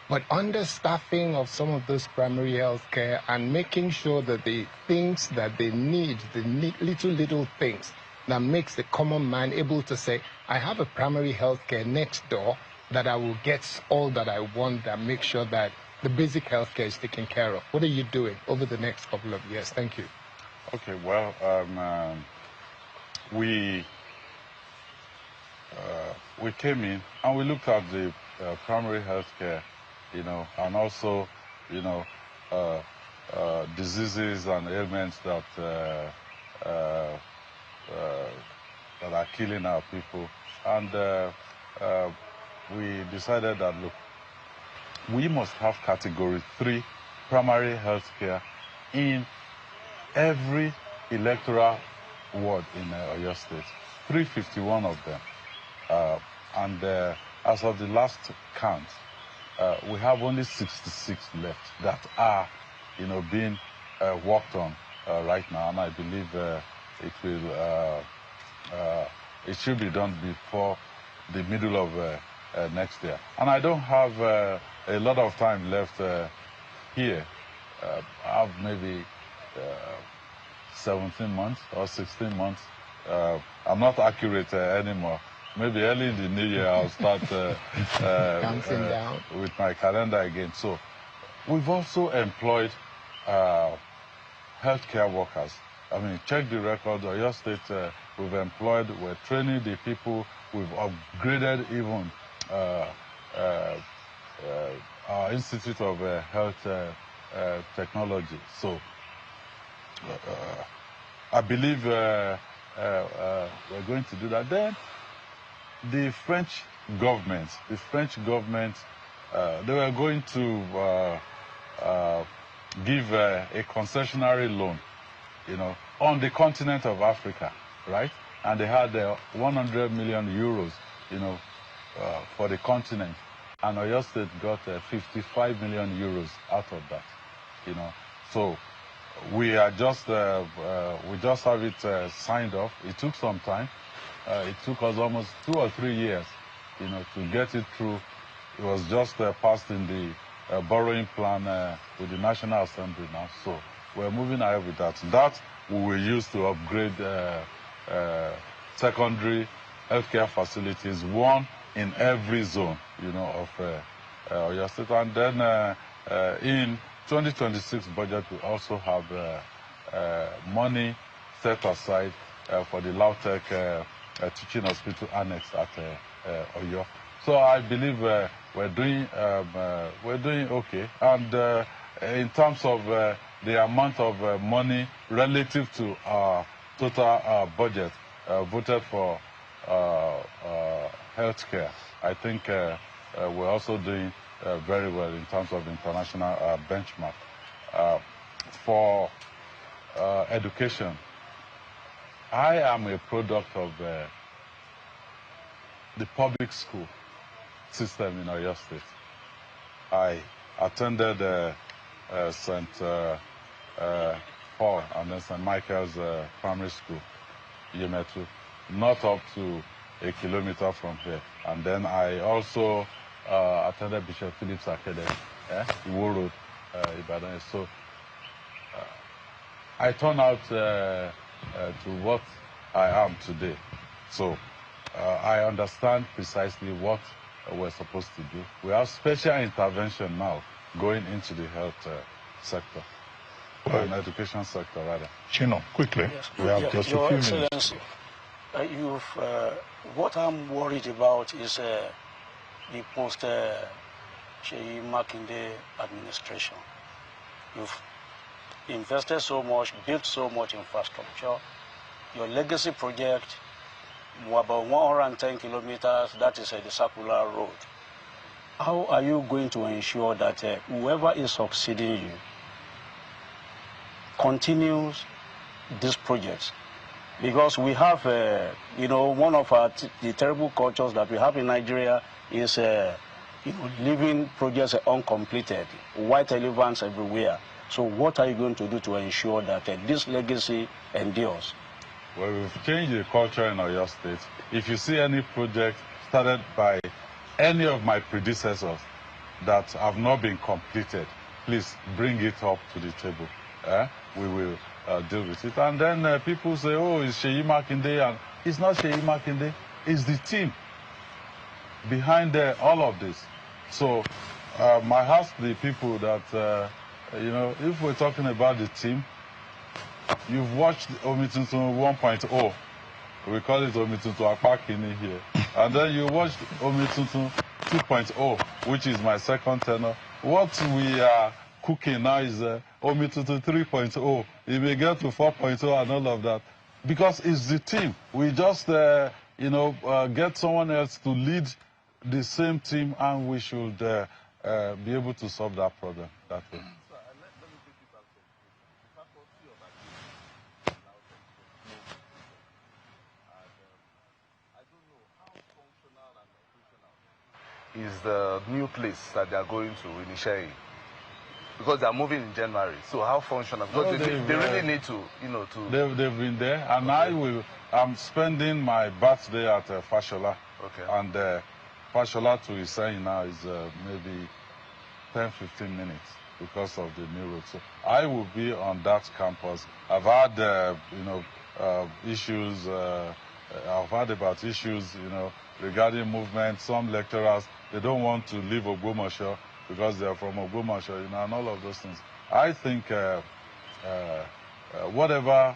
Speaker 3: But understaffing of some of this primary healthcare and making sure that the things that they need, the little things that makes the common man able to say, I have a primary healthcare next door that I will get all that I want, that makes sure that the basic healthcare is taken care of. What are you doing over the next couple of years? Thank you.
Speaker 2: Okay, well, we came in and we looked at the primary healthcare, you know, and also, you know, diseases and ailments that that are killing our people. And we decided that, look, we must have category 3 primary health care in every electoral ward in Oyo State, 351 of them. And as of the last count, we have only 66 left that are, you know, being worked on right now. And I believe it should be done before the middle of next year. And I don't have a lot of time left here. I have maybe 17 months or 16 months. I'm not accurate anymore. Maybe early in the new year I'll start
Speaker 3: counting down
Speaker 2: with my calendar again. So we've also employed healthcare workers. I mean, check the record. Oyo State, we've employed, we're training the people, we've upgraded even our Institute of Health Technology. So I believe we're going to do that. Then the French government, they were going to give a concessionary loan, you know, on the continent of Africa, right? And they had 100 million euros, you know, for the continent. And Oyo State got 55 million euros out of that, you know. So we are just, we just have it signed off. It took some time. It took us almost 2 or 3 years, you know, to get it through. It was just passed in the borrowing plan with the National Assembly now. So we're moving ahead with that. That we will use to upgrade secondary healthcare facilities, one in every zone, you know, of Oyo State. And then in 2026 budget, we also have money set aside for the Lautech teaching hospital annex at Oyo. So I believe we're doing okay. And in terms of the amount of money relative to our total budget voted for healthcare, I think we're also doing very well in terms of international benchmark. For education, I am a product of the public school system in Oyo State. I attended St. Paul and then St. Michael's Primary School, Yemetu, not up to a kilometer from here. And then I also attended Bishop Phillips Academy, Iwo Road, Ibadan. So I turned out to what I am today. So I understand precisely what we're supposed to do. We have special intervention now going into the health sector, and education sector rather.
Speaker 8: Chino, quickly.
Speaker 4: Yes.
Speaker 8: We have just
Speaker 4: Your
Speaker 8: a few
Speaker 4: Excellency,
Speaker 8: minutes.
Speaker 4: What I'm worried about is the post Seyi Makinde administration. You've invested so much, built so much infrastructure. Your legacy project, about 110 kilometers, that is the circular road. How are you going to ensure that whoever is succeeding you continues these projects? Because we have, one of the terrible cultures that we have in Nigeria is, leaving projects uncompleted, white elephants everywhere. So what are you going to do to ensure that this legacy endures?
Speaker 2: Well, we've changed the culture in Oyo State. If you see any project started by any of my predecessors that have not been completed, please bring it up to the table. We will deal with it. And then people say, oh, it's Seyi Makinde. And it's not Seyi Makinde. It's the team behind all of this. So I ask the people that, if we're talking about the team, you've watched Omituntun 1.0. We call it Omituntun Akpakini here. And then you watched Omituntun 2.0, which is my second tenor. What we are cooking now is Omituntun 3.0. It may get to 4.0 and all of that. Because it's the team. We just, get someone else to lead the same team, and we should be able to solve that problem that way.
Speaker 5: Is the new place that they are going to in Seyi, because they are moving in January. So how functional? Because they really need to,
Speaker 2: They've been there, and I'm spending my birthday at Fashola.
Speaker 5: Okay.
Speaker 2: And Fashola to Seyi now is maybe 10-15 minutes because of the new road. So I will be on that campus. I've had, issues. I've heard about issues, regarding movement. Some lecturers, they don't want to leave Ogbomoso because they are from Ogbomoso, and all of those things. I think whatever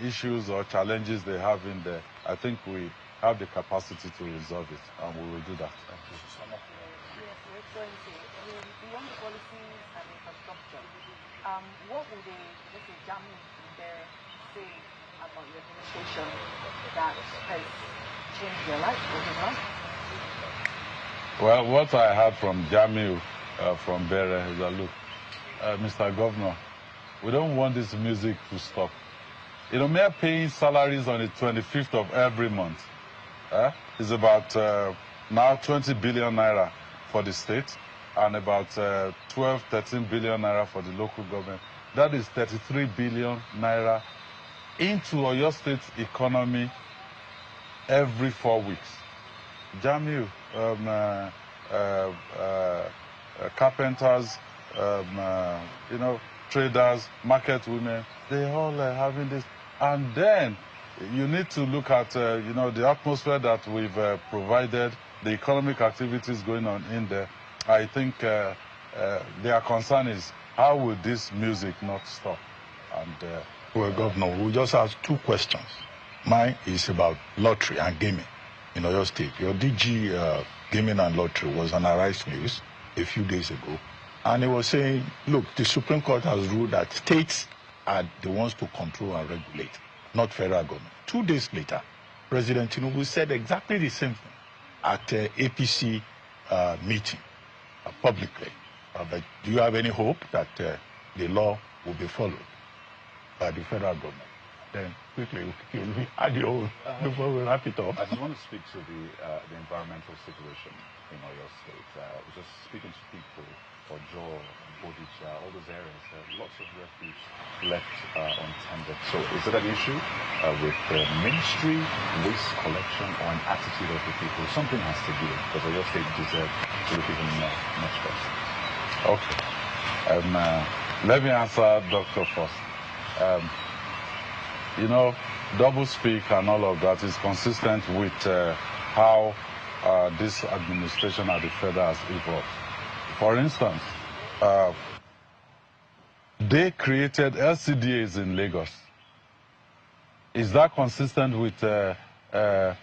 Speaker 2: issues or challenges they have in there, I think we have the capacity to resolve it, and we will do that. Thank you.
Speaker 6: Yes, Your Excellency, beyond the policies and infrastructure, what would let's say, Jammeh say about your administration that has changed your life, or not?
Speaker 2: Well, what I heard from Jammeh from Bere is that, look, Mr. Governor, we don't want this music to stop. Mere paying salaries on the 25th of every month is about now 20 billion naira for the state and about 12-13 billion naira for the local government. That is 33 billion naira into Oyo State economy every 4 weeks. Jammeh, carpenters, traders, market women, they all are having this. And then you need to look at, the atmosphere that we've provided, the economic activities going on in there. I think their concern is, how will this music not stop? And
Speaker 8: well, Governor, we just asked 2 questions. Mine is about lottery and gaming in Oyo State. Your DG gaming and lottery was on Arise News a few days ago, and he was saying, look, the Supreme Court has ruled that states are the ones to control and regulate, not federal government. 2 days later, President Tinubu said exactly the same thing at APC meeting publicly. But do you have any hope that the law will be followed by the federal government? Then quickly, we add your own before we wrap it up.
Speaker 7: I just want to speak to the environmental situation in Oyo State. I was just speaking to people, Ojo, Bodija, all those areas, lots of refuse left untended. So is it an issue with the ministry, waste collection, or an attitude of the people? Something has to do, because Oyo State deserves to look even much better.
Speaker 2: okay. Let me answer Doctor first. Double speak and all of that is consistent with how this administration at the federal has evolved. For instance, they created LCDAs in Lagos. Is that consistent with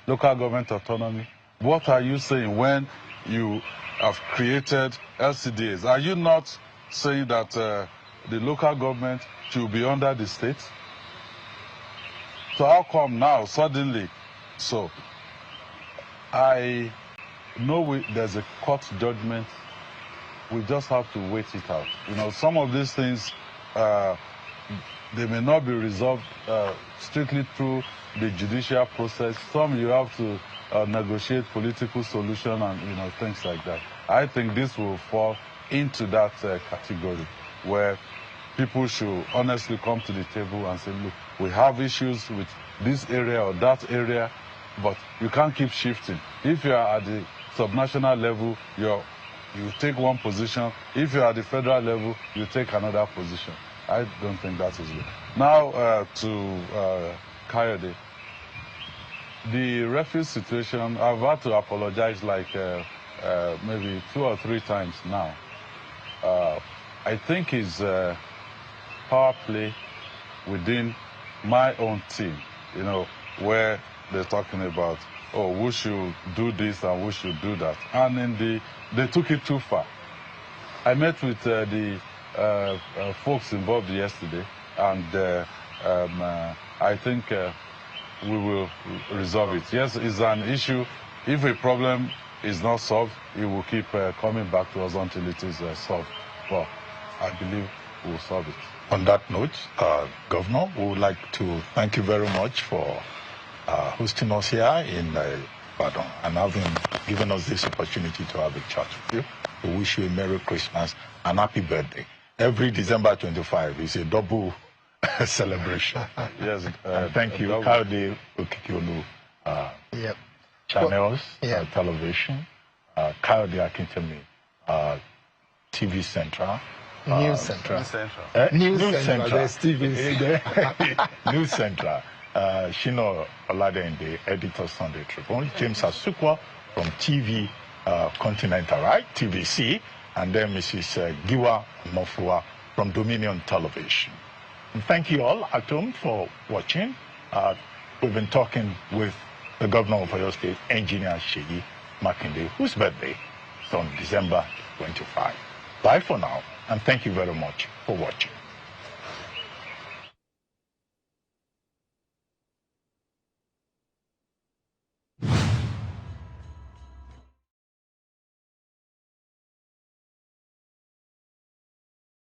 Speaker 2: local government autonomy? What are you saying when you have created LCDAs? Are you not saying that the local government should be under the state. So how come now, suddenly? So I know there's a court judgment. We just have to wait it out. You know, some of these things, they may not be resolved strictly through the judicial process. Some you have to negotiate political solution and, you know, things like that. I think this will fall into that category where people should honestly come to the table and say, look, we have issues with this area or that area, but you can't keep shifting. If you are at the subnational level, you take one position. If you're at the federal level, you take another position. I don't think that is good. Now to Kayode. The refuse situation, I've had to apologize like maybe 2 or 3 times now. I think it's power play within my own team, you know, where they're talking about, oh, we should do this and we should do that. And they took it too far. I met with the folks involved yesterday, and I think we will resolve it. Yes, it's an issue. If a problem is not solved, it will keep coming back to us until it is solved. But I believe we'll solve it.
Speaker 8: On that note, Governor, we would like to thank you very much for hosting us here in Ibadan and having given us this opportunity to have a chat with you. We wish you a Merry Christmas and Happy Birthday. Every December 25 is a double celebration.
Speaker 2: Yes.
Speaker 8: And thank you, Kayode Okikiolu, channels, television, Kayode Akintemi, TV Central.
Speaker 3: News Central.
Speaker 8: News Central. There's TV there. News Central. Shino Oladende, editor Sunday Tribune. James Asukwa from TV Continental, right? TVC. And then Mrs. Giwa Mofua from Dominion Television. And thank you all at home for watching. We've been talking with the Governor of Oyo State, Engineer Seyi Makinde, whose birthday is on December 25. Bye for now, and thank you very much for watching.